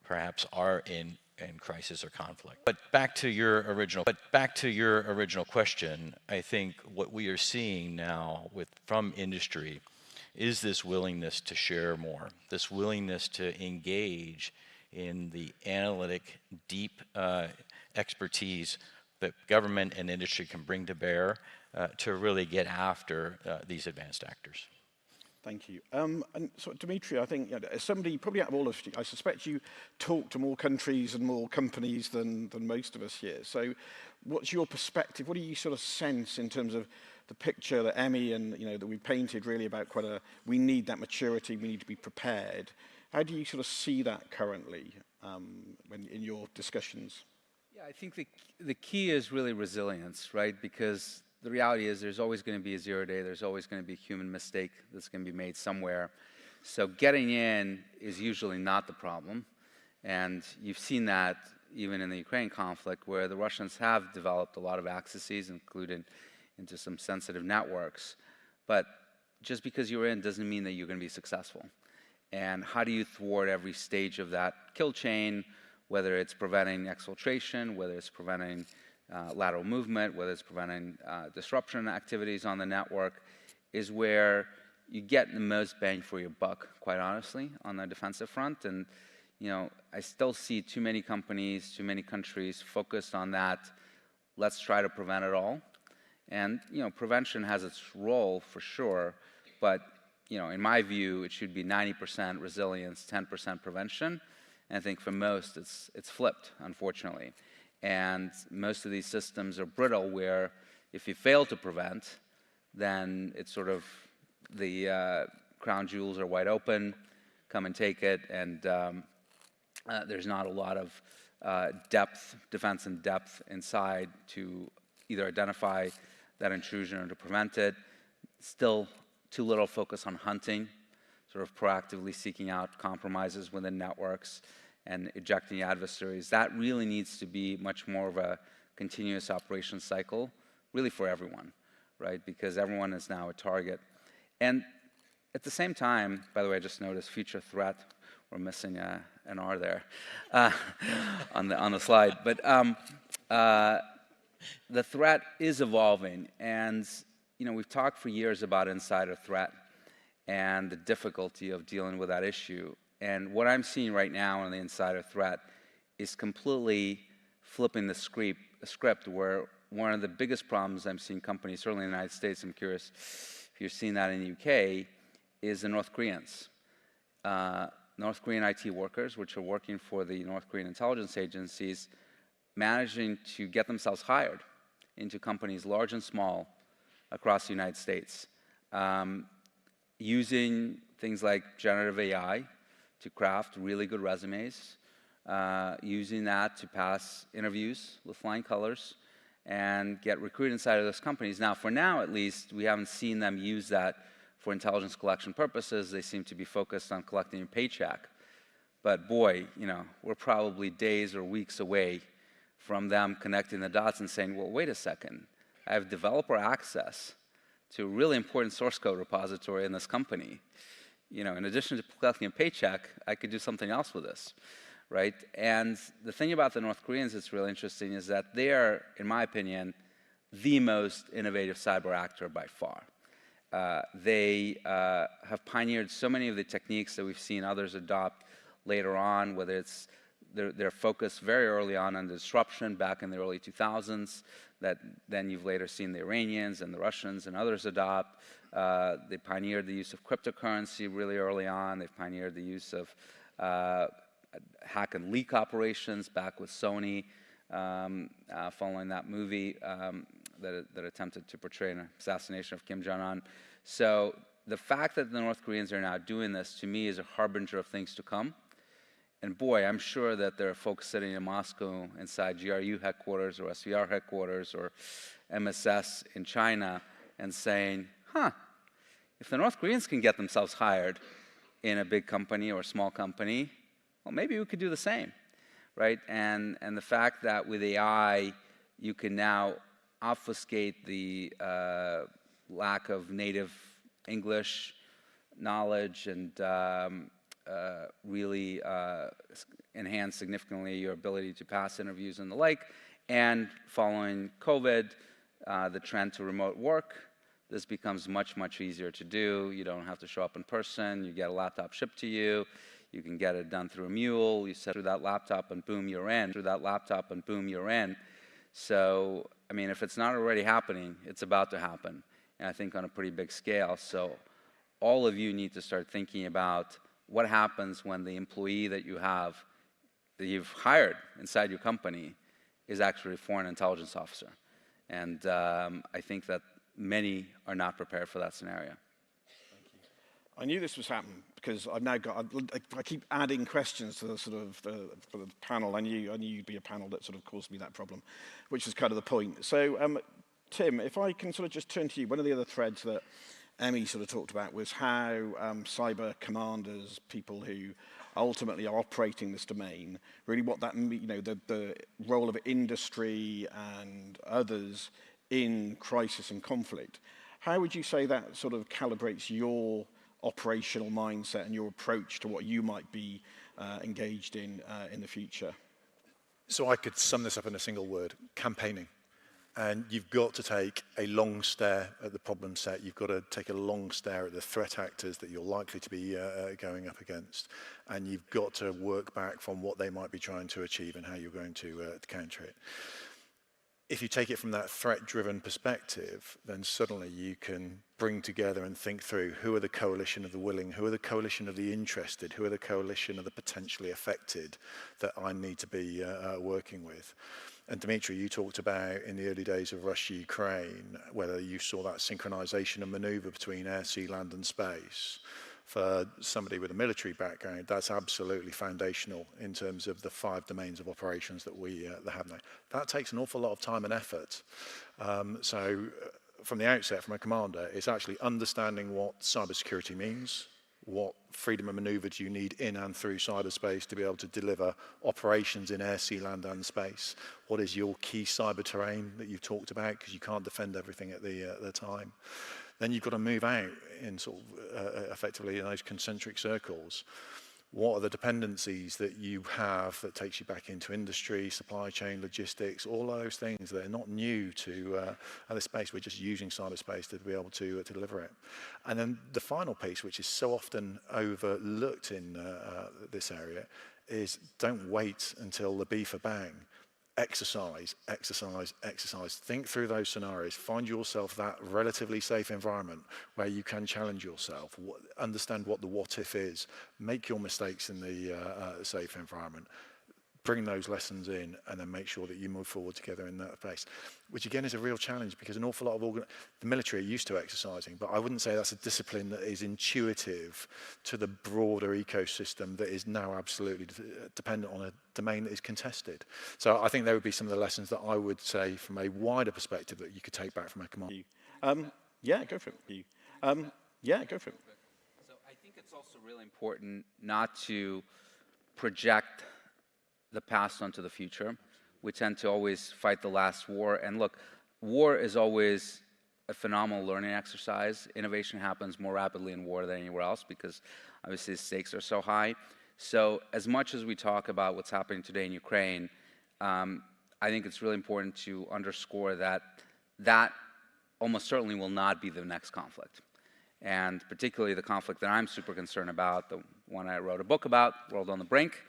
[SPEAKER 13] perhaps are in crisis or conflict. But back to your original question, I think what we are seeing now from industry is this willingness to share more, this willingness to engage in the analytic, deep expertise that government and industry can bring to bear to really get after these advanced actors.
[SPEAKER 10] Thank you. And so, Dimitri, I think as somebody, probably out of all of you, I suspect you talk to more countries and more companies than most of us here. So what's your perspective? What do you sense in terms of the picture that Emmy and that we painted really about we need that maturity, we need to be prepared. How do you see that currently when in your discussions?
[SPEAKER 11] Yeah, I think the key is really resilience, right? Because the reality is there's always going to be a 0 day, there's always going to be a human mistake that's going to be made somewhere. So getting in is usually not the problem. And you've seen that even in the Ukraine conflict, where the Russians have developed a lot of accesses, including into some sensitive networks. But just because you're in doesn't mean that you're going to be successful. And how do you thwart every stage of that kill chain, whether it's preventing exfiltration, whether it's preventing lateral movement, whether it's preventing disruption activities on the network, is where you get the most bang for your buck, quite honestly, on the defensive front. And I still see too many companies, too many countries focused on that. Let's try to prevent it all. And prevention has its role for sure, but in my view, it should be 90% resilience, 10% prevention. And I think for most, it's flipped, unfortunately. And most of these systems are brittle, where if you fail to prevent, then it's sort of the crown jewels are wide open, come and take it, and there's not a lot of defense and depth inside to either identify that intrusion or to prevent it. Still too little focus on hunting, sort of proactively seeking out compromises within networks and ejecting adversaries. That really needs to be much more of a continuous operations cycle, really for everyone, right? Because everyone is now a target. And at the same time, by the way, I just noticed future threat. We're missing an R there on the slide. But the threat is evolving, and we've talked for years about insider threat and the difficulty of dealing with that issue. And what I'm seeing right now on the insider threat is completely flipping the script, where one of the biggest problems I'm seeing companies, certainly in the United States, I'm curious if you're seeing that in the UK, is the North Koreans. North Korean IT workers, which are working for the North Korean intelligence agencies, managing to get themselves hired into companies large and small across the United States, using things like generative AI to craft really good resumes, using that to pass interviews with flying colors and get recruited inside of those companies. Now, for now at least, we haven't seen them use that for intelligence collection purposes. They seem to be focused on collecting a paycheck. But boy, we're probably days or weeks away from them connecting the dots and saying, well, wait a second, I have developer access to a really important source code repository in this company. In addition to collecting a paycheck, I could do something else with this, right? And the thing about the North Koreans that's really interesting is that they are, in my opinion, the most innovative cyber actor by far. They have pioneered so many of the techniques that we've seen others adopt later on, whether it's their focus very early on disruption back in the early 2000s, that then you've later seen the Iranians and the Russians and others adopt. They pioneered the use of cryptocurrency really early on. They've pioneered the use of hack and leak operations back with Sony, following that movie that attempted to portray an assassination of Kim Jong-un. So the fact that the North Koreans are now doing this, to me, is a harbinger of things to come. And boy, I'm sure that there are folks sitting in Moscow inside GRU headquarters or SVR headquarters or MSS in China and saying, if the North Koreans can get themselves hired in a big company or a small company, well, maybe we could do the same, right? And the fact that with AI, you can now obfuscate the lack of native English knowledge and really enhance significantly your ability to pass interviews and the like. And following COVID, the trend to remote work, this becomes much, much easier to do. You don't have to show up in person. You get a laptop shipped to you. You can get it done through a mule. You set through that laptop and boom, you're in. Through that laptop and boom, you're in. So, I mean, if it's not already happening, it's about to happen. And I think on a pretty big scale. So all of you need to start thinking about what happens when the employee that you've hired inside your company is actually a foreign intelligence officer. And I think that many are not prepared for that scenario.
[SPEAKER 10] Thank you. I knew this was happening because I've now got, I keep adding questions to the sort of for the panel. I knew you'd be a panel that sort of caused me that problem, which is kind of the point. So Tim, if I can sort of just turn to you, one of the other threads that Emmy sort of talked about was how cyber commanders, people who ultimately are operating this domain, really what that, the role of industry and others in crisis and conflict. How would you say that sort of calibrates your operational mindset and your approach to what you might be engaged in the future?
[SPEAKER 12] So I could sum this up in a single word: campaigning. And you've got to take a long stare at the problem set. You've got to take a long stare at the threat actors that you're likely to be going up against. And you've got to work back from what they might be trying to achieve and how you're going to counter it. If you take it from that threat-driven perspective, then suddenly you can bring together and think through who are the coalition of the willing, who are the coalition of the interested, who are the coalition of the potentially affected that I need to be working with. And Dimitri, you talked about in the early days of Russia-Ukraine, whether you saw that synchronization and maneuver between air, sea, land and space. For somebody with a military background, that's absolutely foundational in terms of the 5 domains of operations that we have now. That takes an awful lot of time and effort. So from the outset, from a commander, it's actually understanding what cybersecurity means, what freedom of maneuver do you need in and through cyberspace to be able to deliver operations in air, sea, land and space. What is your key cyber terrain that you've talked about, because you can't defend everything at the time. Then you've got to move out in sort of effectively in those concentric circles. What are the dependencies that you have that takes you back into industry, supply chain, logistics, all those things that are not new to this space. We're just using cyberspace to be able to deliver it. And then the final piece, which is so often overlooked in this area, is don't wait until the beef or bang. Exercise, exercise, exercise. Think through those scenarios. Find yourself that relatively safe environment where you can challenge yourself. Understand what the what if is. Make your mistakes in the safe environment. Bring those lessons in and then make sure that you move forward together in that place, which again is a real challenge because an awful lot of the military are used to exercising, but I wouldn't say that's a discipline that is intuitive to the broader ecosystem that is now absolutely dependent on a domain that is contested. So I think there would be some of the lessons that I would say from a wider perspective that you could take back from a command.
[SPEAKER 10] Yeah, go for it. Yeah, go for it.
[SPEAKER 11] So I think it's also really important not to project the past onto the future. We tend to always fight the last war. And look, war is always a phenomenal learning exercise. Innovation happens more rapidly in war than anywhere else because obviously the stakes are so high. So as much as we talk about what's happening today in Ukraine, I think it's really important to underscore that that almost certainly will not be the next conflict. And particularly the conflict that I'm super concerned about, the one I wrote a book about, World on the Brink,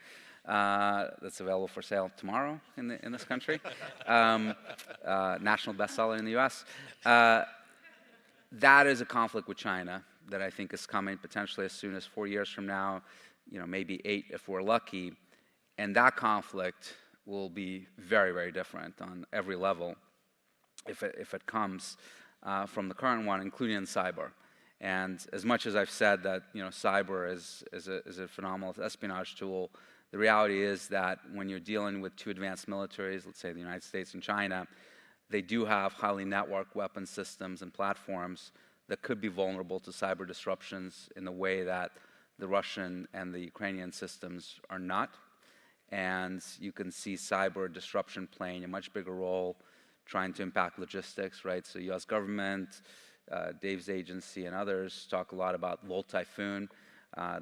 [SPEAKER 11] that's available for sale tomorrow in this country. National bestseller in the US. That is a conflict with China that I think is coming potentially as soon as 4 years from now, maybe 8 if we're lucky. And that conflict will be very, very different on every level if it comes from the current one, including in cyber. And as much as I've said that cyber is a phenomenal espionage tool, the reality is that when you're dealing with 2 advanced militaries, let's say the United States and China, they do have highly networked weapon systems and platforms that could be vulnerable to cyber disruptions in the way that the Russian and the Ukrainian systems are not. And you can see cyber disruption playing a much bigger role trying to impact logistics, right? So US government, Dave's agency and others talk a lot about Volt Typhoon,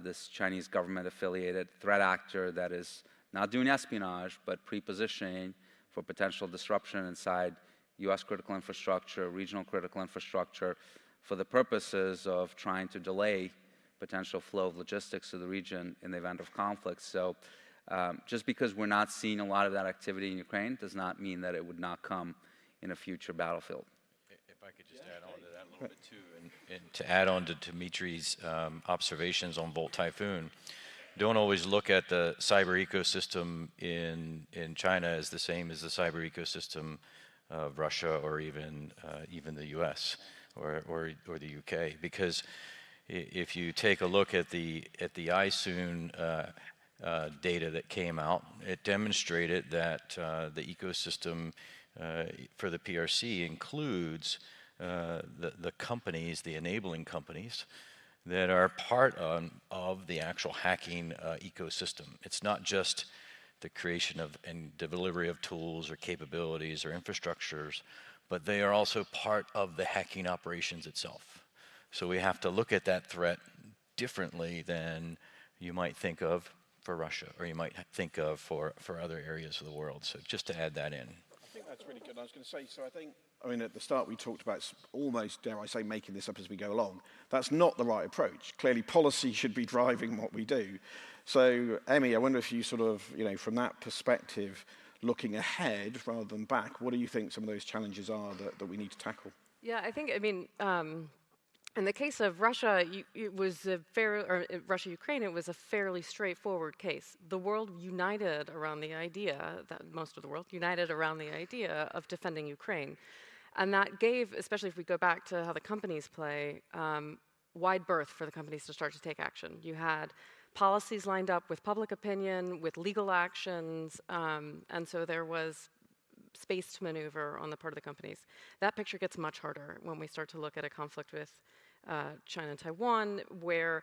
[SPEAKER 11] this Chinese government-affiliated threat actor that is not doing espionage, but pre-positioning for potential disruption inside US critical infrastructure, regional critical infrastructure, for the purposes of trying to delay potential flow of logistics to the region in the event of conflict. So just because we're not seeing a lot of that activity in Ukraine does not mean that it would not come in a future battlefield.
[SPEAKER 13] If I could just add on to that a little bit too, and to add on to Dimitri's observations on Volt Typhoon, don't always look at the cyber ecosystem in China as the same as the cyber ecosystem of Russia or even the US or the UK, because if you take a look at the ISOON data that came out, it demonstrated that the ecosystem for the PRC includes the companies, the enabling companies that are part of the actual hacking ecosystem. It's not just the creation of and delivery of tools or capabilities or infrastructures, but they are also part of the hacking operations itself. So we have to look at that threat differently than you might think of for Russia, or you might think of for other areas of the world. So just to add that in.
[SPEAKER 10] I think that's really good. I was going to say, so I mean, at the start we talked about almost, dare I say, making this up as we go along. That's not the right approach. Clearly, policy should be driving what we do. So, Emmy, I wonder if you sort of, from that perspective, looking ahead rather than back, what do you think some of those challenges are that we need to tackle?
[SPEAKER 15] Yeah, I think, in the case of Russia, it was Russia-Ukraine, it was a fairly straightforward case. The world united around the idea, most of the world united around the idea of defending Ukraine. And that gave, especially if we go back to how the companies play, wide berth for the companies to start to take action. You had policies lined up with public opinion, with legal actions, and so there was space to maneuver on the part of the companies. That picture gets much harder when we start to look at a conflict with China and Taiwan, where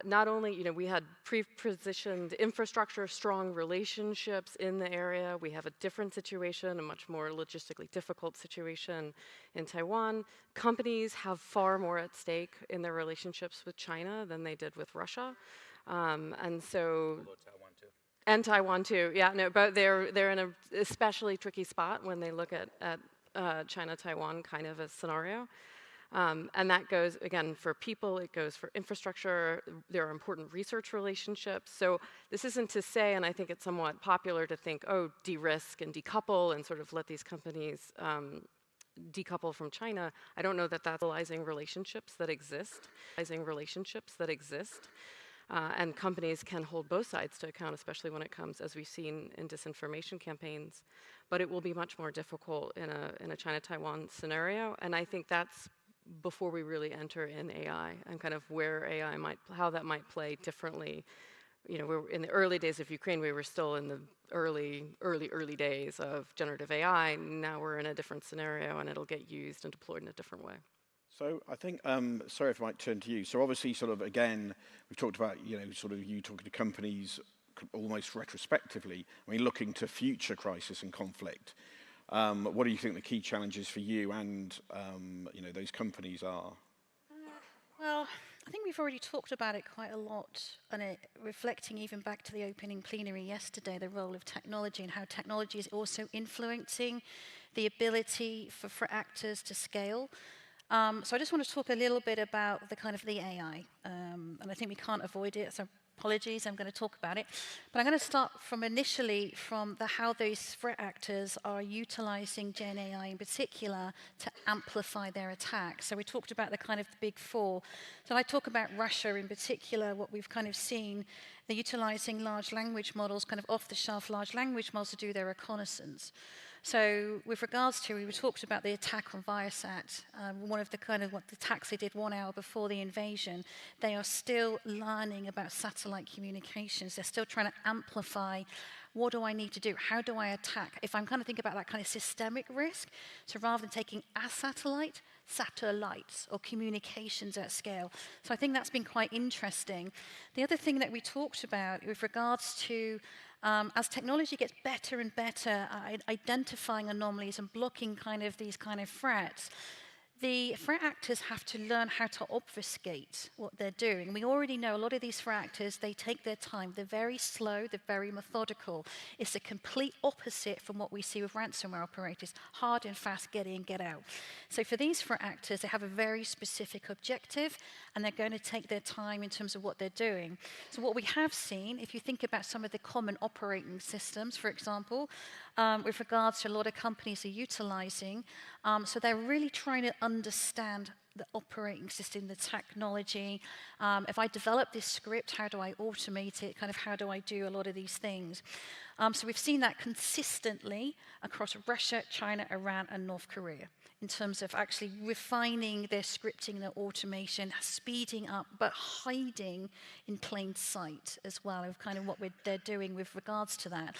[SPEAKER 15] not only, we had pre-positioned infrastructure, strong relationships in the area. We have a different situation, a much more logistically difficult situation in Taiwan. Companies have far more at stake in their relationships with China than they did with Russia. And so... And Taiwan too, yeah, no, but they're in an especially tricky spot when they look at China-Taiwan kind of a scenario. And that goes, again, for people, it goes for infrastructure, there are important research relationships. So this isn't to say, and I think it's somewhat popular to think, oh, de-risk and decouple and sort of let these companies decouple from China. I don't know that that's realizing relationships that exist. And companies can hold both sides to account, especially when it comes, as we've seen in disinformation campaigns. But it will be much more difficult in a China-Taiwan scenario. And I think that's before we really enter in AI and kind of where AI how that might play differently. We're in the early days of Ukraine, we were still in the early days of generative AI. Now we're in a different scenario and it'll get used and deployed in a different way.
[SPEAKER 10] So I think, sorry if I might turn to you. So obviously sort of, again, we've talked about, sort of you talking to companies almost retrospectively, looking to future crisis and conflict. What do you think the key challenges for you and, those companies are?
[SPEAKER 14] Well, I think we've already talked about it quite a lot, and reflecting even back to the opening plenary yesterday, the role of technology and how technology is also influencing the ability for actors to scale. So I just want to talk a little bit about the AI, and I think we can't avoid it, so apologies, I'm going to talk about it. But I'm going to start from how those threat actors are utilizing Gen AI in particular to amplify their attacks. So we talked about the big four. So I talk about Russia in particular, what we've seen, they're utilizing large language models, off-the-shelf large language models to do their reconnaissance. So with regards to, we talked about the attack on Viasat, one of the what the attacks they did 1 hour before the invasion. They are still learning about satellite communications. They're still trying to amplify, what do I need to do? How do I attack? If I'm think about that systemic risk, so rather than taking a satellite, satellites or communications at scale. So I think that's been quite interesting. The other thing that we talked about with regards to as technology gets better and better at identifying anomalies and blocking these threats, the threat actors have to learn how to obfuscate what they're doing. We already know a lot of these threat actors, they take their time. They're very slow, they're very methodical. It's the complete opposite from what we see with ransomware operators, hard and fast, get in, get out. So for these threat actors, they have a very specific objective, and they're going to take their time in terms of what they're doing. So what we have seen, if you think about some of the common operating systems, for example, with regards to a lot of companies are utilizing, so they're really trying to understand the operating system, the technology. If I develop this script, how do I automate it? How do I do a lot of these things? So we've seen that consistently across Russia, China, Iran, and North Korea in terms of actually refining their scripting, their automation, speeding up, but hiding in plain sight as well of what they're doing with regards to that.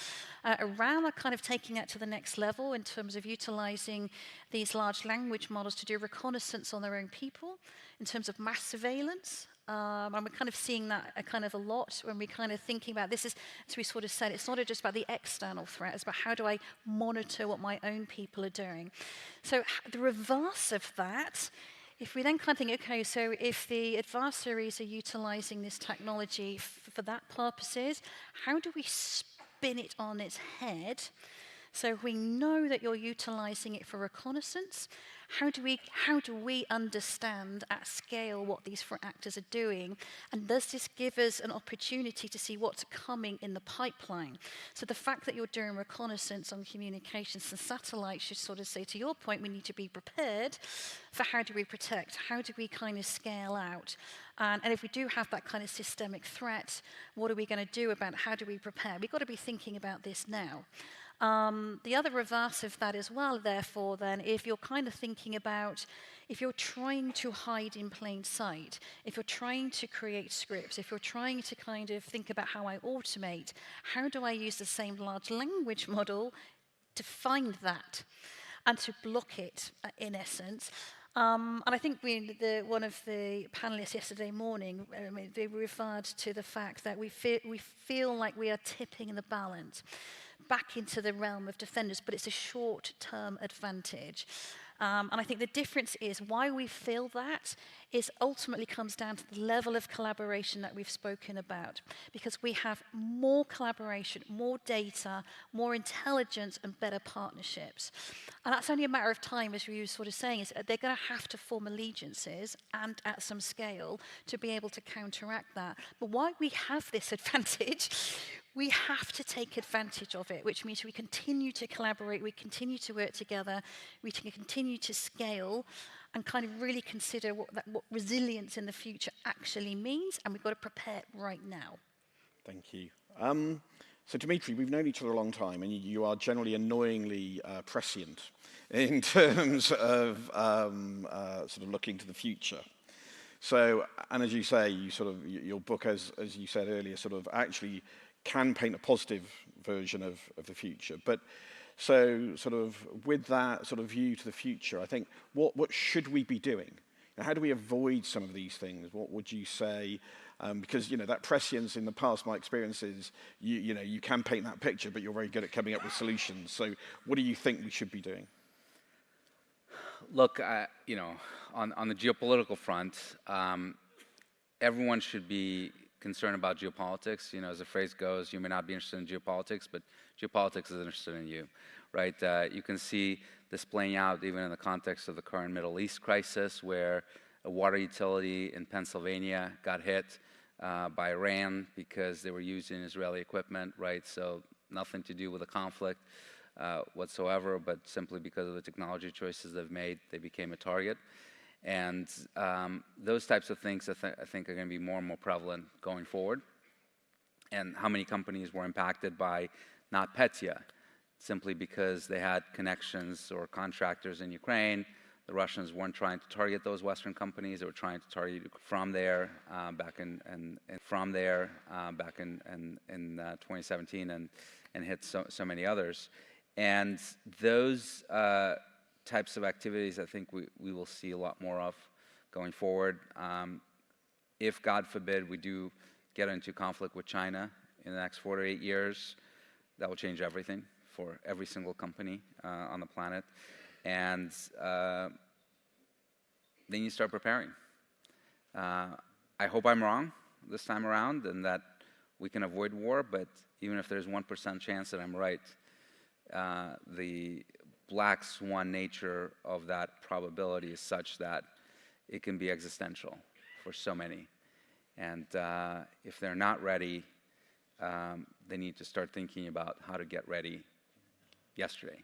[SPEAKER 14] Iran are taking that to the next level in terms of utilizing these large language models to do reconnaissance on their own people in terms of mass surveillance. And we're kind of seeing that kind of a lot when we're kind of thinking about this is, as we sort of said, it's not just about the external threat, it's about how do I monitor what my own people are doing. So the reverse of that, if we then kind of think, okay, so if the adversaries are utilizing this technology for that purposes, how do we spin it on its head? So we know that you're utilizing it for reconnaissance. How do we understand at scale what these threat actors are doing? And does this give us an opportunity to see what's coming in the pipeline? So the fact that you're doing reconnaissance on communications and satellites should sort of say, to your point, we need to be prepared for how do we protect? How do we kind of scale out? And if we do have that kind of systemic threat, what are we going to do about it? How do we prepare? We've got to be thinking about this now. The other reverse of that as well, therefore, then, if you're kind of thinking about, if you're trying to hide in plain sight, if you're trying to create scripts, if you're trying to kind of think about how I automate, how do I use the same large language model to find that and to block it, in essence? And I think one of the panelists yesterday morning, they referred to the fact that we feel like we are tipping the balance back into the realm of defenders, but it's a short-term advantage. And I think the difference is why we feel that is ultimately comes down to the level of collaboration that we've spoken about, because we have more collaboration, more data, more intelligence, and better partnerships. And that's only a matter of time, as you were sort of saying, is they're going to have to form allegiances and at some scale to be able to counteract that. But why we have this advantage, we have to take advantage of it, which means we continue to collaborate, we continue to work together, we can continue to scale and kind of really consider what resilience in the future actually means, and we've got to prepare right now.
[SPEAKER 10] Thank you. So Dimitri, we've known each other a long time, and you are generally annoyingly prescient in terms of sort of looking to the future. So, and as you say, your book, as you said earlier, sort of actually can paint a positive version of the future. But so sort of with that sort of view to the future, I think, what should we be doing? How do we avoid some of these things? What would you say? Because, that prescience in the past, my experience is, you can paint that picture, but you're very good at coming up with solutions. So what do you think we should be doing?
[SPEAKER 11] Look, on the geopolitical front, everyone should be concerned about geopolitics. As the phrase goes, you may not be interested in geopolitics, but geopolitics is interested in you, right? You can see this playing out even in the context of the current Middle East crisis, where a water utility in Pennsylvania got hit by Iran because they were using Israeli equipment, right? So nothing to do with the conflict whatsoever, but simply because of the technology choices they've made, they became a target. And those types of things, I think, are going to be more and more prevalent going forward. And how many companies were impacted by not Petya, simply because they had connections or contractors in Ukraine. The Russians weren't trying to target those Western companies; they were trying to target from there back in 2017 and hit so many others. And those types of activities, I think we will see a lot more of going forward. If, God forbid, we do get into conflict with China in the next 4 to 8 years, that will change everything for every single company on the planet. And then you start preparing. I hope I'm wrong this time around and that we can avoid war, but even if there's 1% chance that I'm right, the black swan nature of that probability is such that it can be existential for so many. And if they're not ready, they need to start thinking about how to get ready yesterday.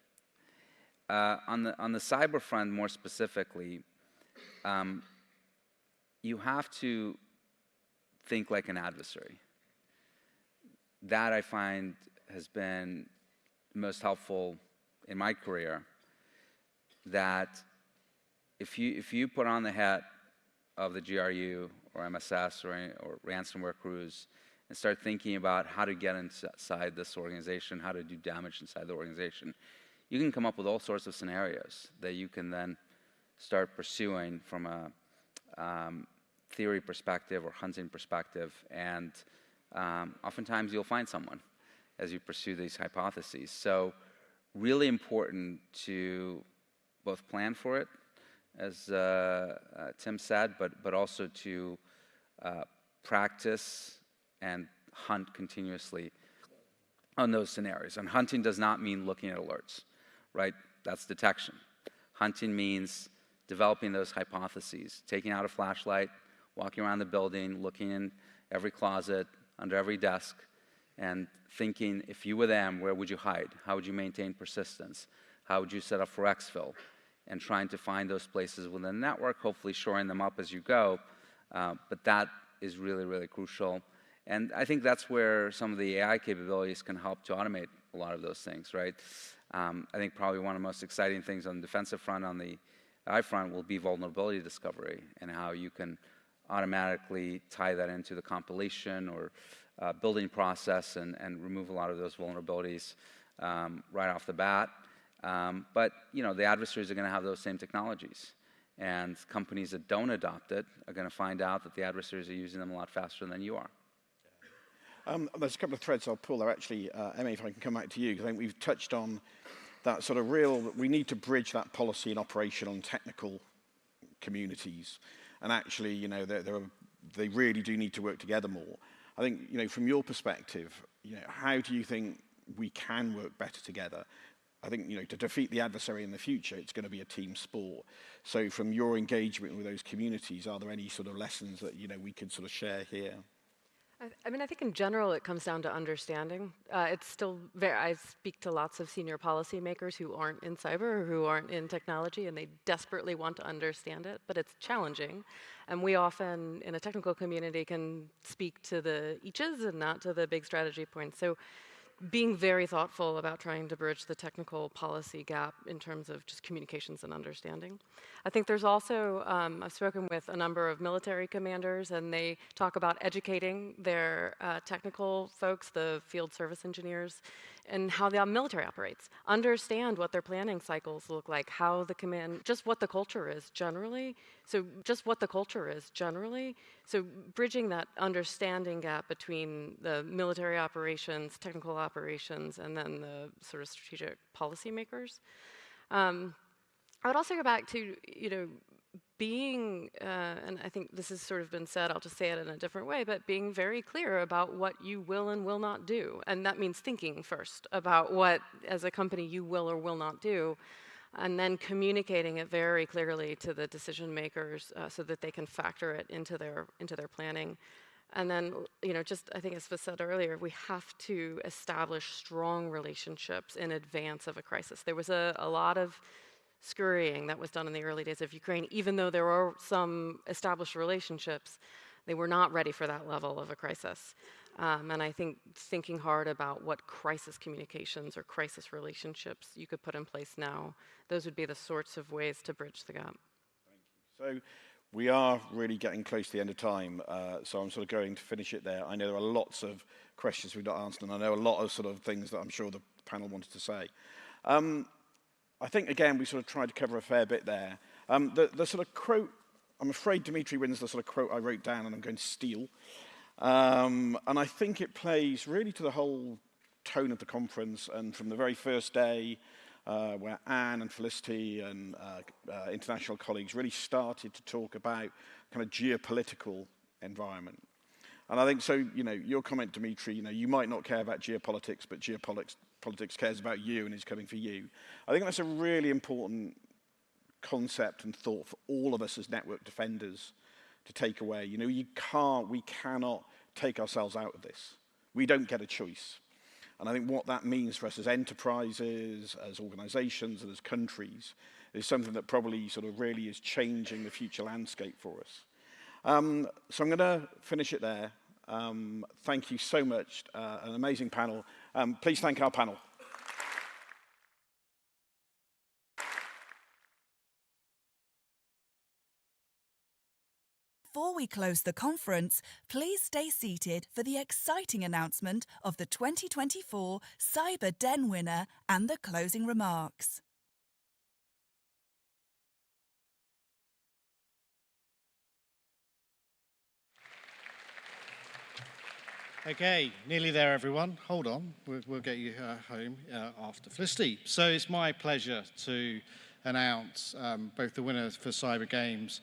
[SPEAKER 11] On the cyber front, more specifically, you have to think like an adversary. That I find has been most helpful in my career. That if you put on the hat of the GRU or MSS or ransomware crews and start thinking about how to get inside this organization, how to do damage inside the organization, you can come up with all sorts of scenarios that you can then start pursuing from a theory perspective or hunting perspective, and oftentimes you'll find someone as you pursue these hypotheses. So really important to both plan for it, as Tim said, but also to practice and hunt continuously on those scenarios. And hunting does not mean looking at alerts, right? That's detection. Hunting means developing those hypotheses, taking out a flashlight, walking around the building, looking in every closet, under every desk, and thinking, if you were them, where would you hide? How would you maintain persistence? How would you set up for exfil? And trying to find those places within the network, hopefully shoring them up as you go. But that is really, really crucial. And I think that's where some of the AI capabilities can help to automate a lot of those things, right? I think probably one of the most exciting things on the defensive front, on the AI front, will be vulnerability discovery and how you can automatically tie that into the compilation or building process and remove a lot of those vulnerabilities right off the bat. But the adversaries are going to have those same technologies. And companies that don't adopt it are going to find out that the adversaries are using them a lot faster than you are.
[SPEAKER 10] There's a couple of threads I'll pull there. Actually, Emmy, if I can come back to you, because I think we've touched on that sort of we need to bridge that policy and operational and technical communities. And actually, they really do need to work together more. I think, from your perspective, how do you think we can work better together? I think, to defeat the adversary in the future, it's going to be a team sport. So from your engagement with those communities, are there any sort of lessons that, we could sort of share here?
[SPEAKER 15] I mean, I think in general it comes down to understanding. It's still I speak to lots of senior policymakers who aren't in cyber or who aren't in technology, and they desperately want to understand it, but it's challenging. And we often, in a technical community, can speak to the eaches and not to the big strategy points. So being very thoughtful about trying to bridge the technical policy gap in terms of just communications and understanding. I think there's also, I've spoken with a number of military commanders, and they talk about educating their technical folks, the field service engineers, and how the military operates. Understand what their planning cycles look like, how the command, just what the culture is generally. So bridging that understanding gap between the military operations, technical operations, and then the sort of strategic policymakers. I would also go back to, being, and I think this has sort of been said, I'll just say it in a different way, but being very clear about what you will and will not do. And that means thinking first about what, as a company, you will or will not do, and then communicating it very clearly to the decision makers so that they can factor it into their planning. And then, I think as was said earlier, we have to establish strong relationships in advance of a crisis. There was a lot of scurrying that was done in the early days of Ukraine. Even though there were some established relationships, they were not ready for that level of a crisis. And I think thinking hard about what crisis communications or crisis relationships you could put in place now, those would be the sorts of ways to bridge the gap.
[SPEAKER 10] Thank you. So we are really getting close to the end of time, so I'm sort of going to finish it there. I know there are lots of questions we've not answered, and I know a lot of sort of things that I'm sure the panel wanted to say. I think, again, we sort of tried to cover a fair bit there. The sort of quote, I'm afraid Dimitri wins the sort of quote I wrote down and I'm going to steal. And I think it plays really to the whole tone of the conference, and from the very first day where Anne and Felicity and international colleagues really started to talk about kind of geopolitical environment. And I think so, your comment, Dimitri, you might not care about geopolitics, but politics cares about you and is coming for you. I think that's a really important concept and thought for all of us as network defenders to take away. We cannot take ourselves out of this. We don't get a choice. And I think what that means for us as enterprises, as organizations, and as countries is something that probably sort of really is changing the future landscape for us. So I'm going to finish it there. Thank you so much. An amazing panel. Please thank our panel.
[SPEAKER 9] Before we close the conference, please stay seated for the exciting announcement of the 2024 Cyber Den winner and the closing remarks.
[SPEAKER 16] Okay, nearly there, everyone. Hold on, we'll get you home after Felicity. So it's my pleasure to announce both the winner for Cyber Games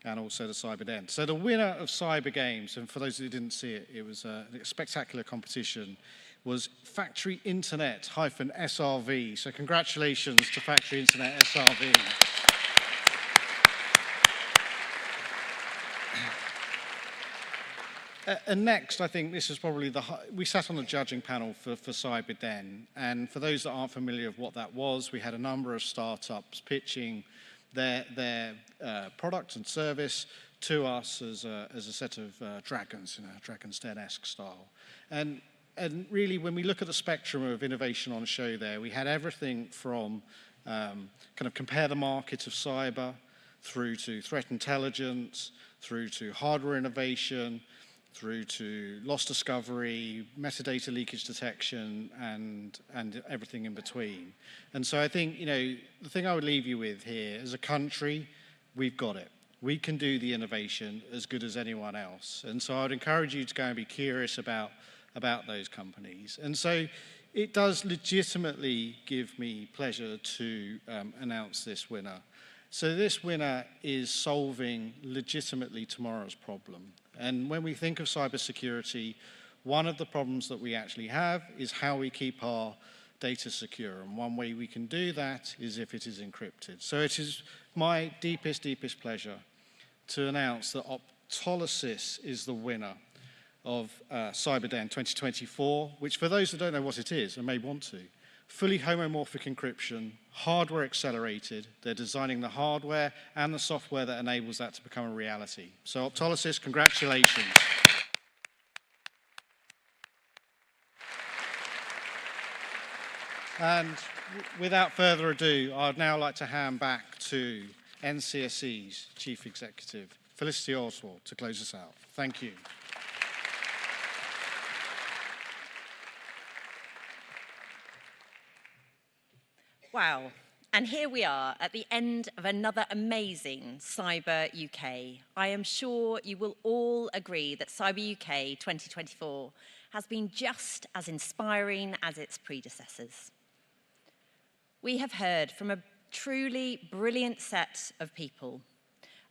[SPEAKER 16] and also the Cyber Den. So the winner of Cyber Games, and for those who didn't see it, it was a spectacular competition, was Factory Internet-SRV. So congratulations to Factory Internet-SRV. And next, I think this is probably we sat on the judging panel for Cyber Den, and for those that aren't familiar with what that was, we had a number of startups pitching their product and service to us as a set of dragons, in a Dragon's Den-esque style. And really, when we look at the spectrum of innovation on show there, we had everything from kind of compare the market of cyber, through to threat intelligence, through to hardware innovation, through to loss discovery, metadata leakage detection, and everything in between. And so I think, you know, the thing I would leave you with here, as a country, we've got it. We can do the innovation as good as anyone else. And so I would encourage you to go and be curious about those companies. And so it does legitimately give me pleasure to announce this winner. So this winner is solving legitimately tomorrow's problem. And when we think of cybersecurity, one of the problems that we actually have is how we keep our data secure. And one way we can do that is if it is encrypted. So it is my deepest pleasure to announce that Optolysis is the winner of CyberDen 2024, which for those that don't know what it is and may want to, fully homomorphic encryption, hardware accelerated. They're designing the hardware and the software that enables that to become a reality. So Optolysis, congratulations. And without further ado, I'd now like to hand back to NCSE's Chief Executive, Felicity Oswald, to close us out. Thank you.
[SPEAKER 17] Wow. And here we are at the end of another amazing Cyber UK. I am sure you will all agree that Cyber UK 2024 has been just as inspiring as its predecessors. We have heard from a truly brilliant set of people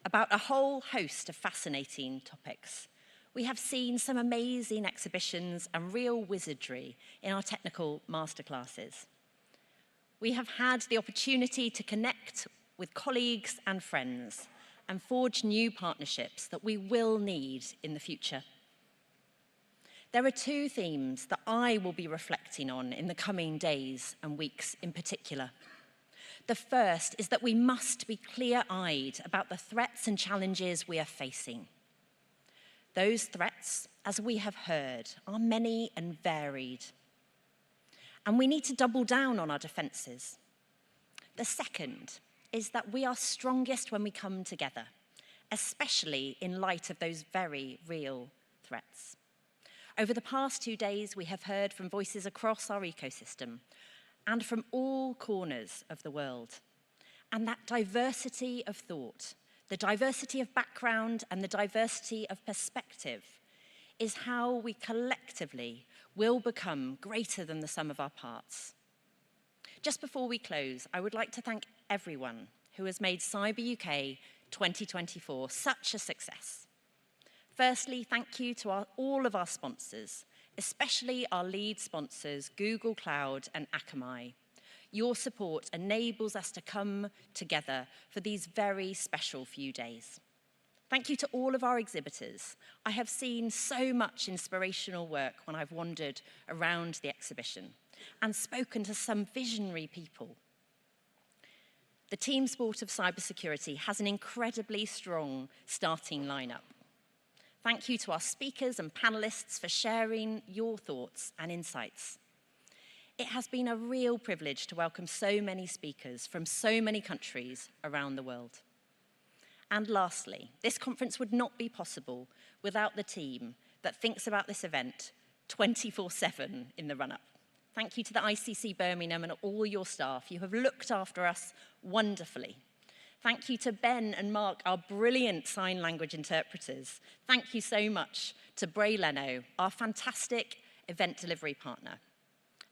[SPEAKER 17] about a whole host of fascinating topics. We have seen some amazing exhibitions and real wizardry in our technical masterclasses. We have had the opportunity to connect with colleagues and friends and forge new partnerships that we will need in the future. There are two themes that I will be reflecting on in the coming days and weeks in particular. The first is that we must be clear-eyed about the threats and challenges we are facing. Those threats, as we have heard, are many and varied. And we need to double down on our defences. The second is that we are strongest when we come together, especially in light of those very real threats. Over the past 2 days, we have heard from voices across our ecosystem and from all corners of the world. And that diversity of thought, the diversity of background and the diversity of perspective is how we collectively will become greater than the sum of our parts. Just before we close, I would like to thank everyone who has made Cyber UK 2024 such a success. Firstly, thank you to all of our sponsors, especially our lead sponsors, Google Cloud and Akamai. Your support enables us to come together for these very special few days. Thank you to all of our exhibitors. I have seen so much inspirational work when I've wandered around the exhibition and spoken to some visionary people. The team sport of cybersecurity has an incredibly strong starting lineup. Thank you to our speakers and panelists for sharing your thoughts and insights. It has been a real privilege to welcome so many speakers from so many countries around the world. And lastly, this conference would not be possible without the team that thinks about this event 24/7 in the run-up. Thank you to the ICC Birmingham and all your staff. You have looked after us wonderfully. Thank you to Ben and Mark, our brilliant sign language interpreters. Thank you so much to Bray Leno, our fantastic event delivery partner.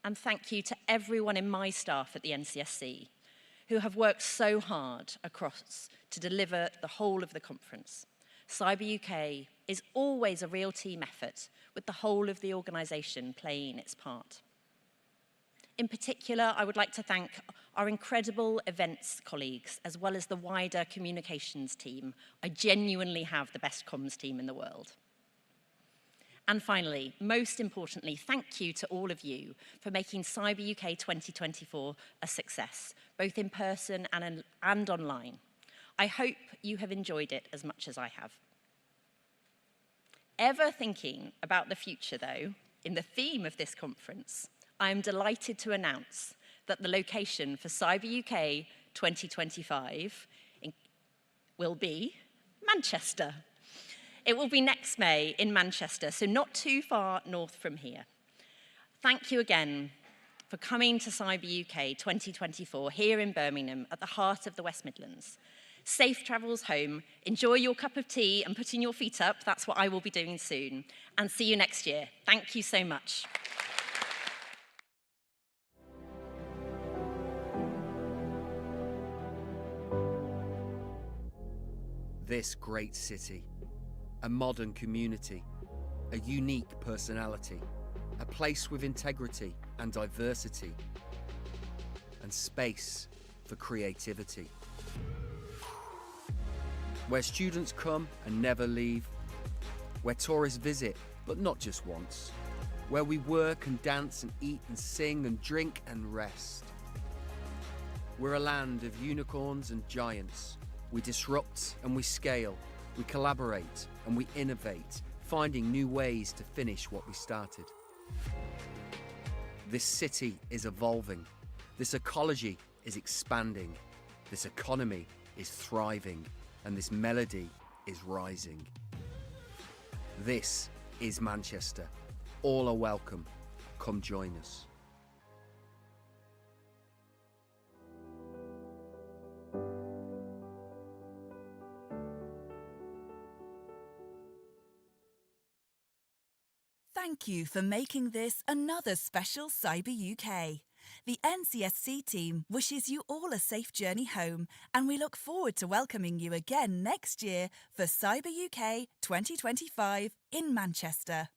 [SPEAKER 17] And thank you to everyone in my staff at the NCSC who have worked so hard across to deliver the whole of the conference. Cyber UK is always a real team effort, with the whole of the organisation playing its part. In particular, I would like to thank our incredible events colleagues, as well as the wider communications team. I genuinely have the best comms team in the world. And finally, most importantly, thank you to all of you for making Cyber UK 2024 a success, both in person and online. I hope you have enjoyed it as much as I have. Ever thinking about the future, though, in the theme of this conference, I am delighted to announce that the location for Cyber UK 2025 will be Manchester. It will be next May in Manchester, so not too far north from here. Thank you again for coming to Cyber UK 2024 here in Birmingham at the heart of the West Midlands. Safe travels home, enjoy your cup of tea and putting your feet up, that's what I will be doing soon, and see you next year. Thank you so much.
[SPEAKER 18] This great city, a modern community, a unique personality, a place with integrity and diversity, and space for creativity. Where students come and never leave, where tourists visit, but not just once, where we work and dance and eat and sing and drink and rest. We're a land of unicorns and giants. We disrupt and we scale, we collaborate and we innovate, finding new ways to finish what we started. This city is evolving, this ecology is expanding, this economy is thriving, and this melody is rising. This is Manchester. All are welcome. Come join us.
[SPEAKER 9] Thank you for making this another special Cyber UK. The NCSC team wishes you all a safe journey home, and we look forward to welcoming you again next year for Cyber UK 2025 in Manchester.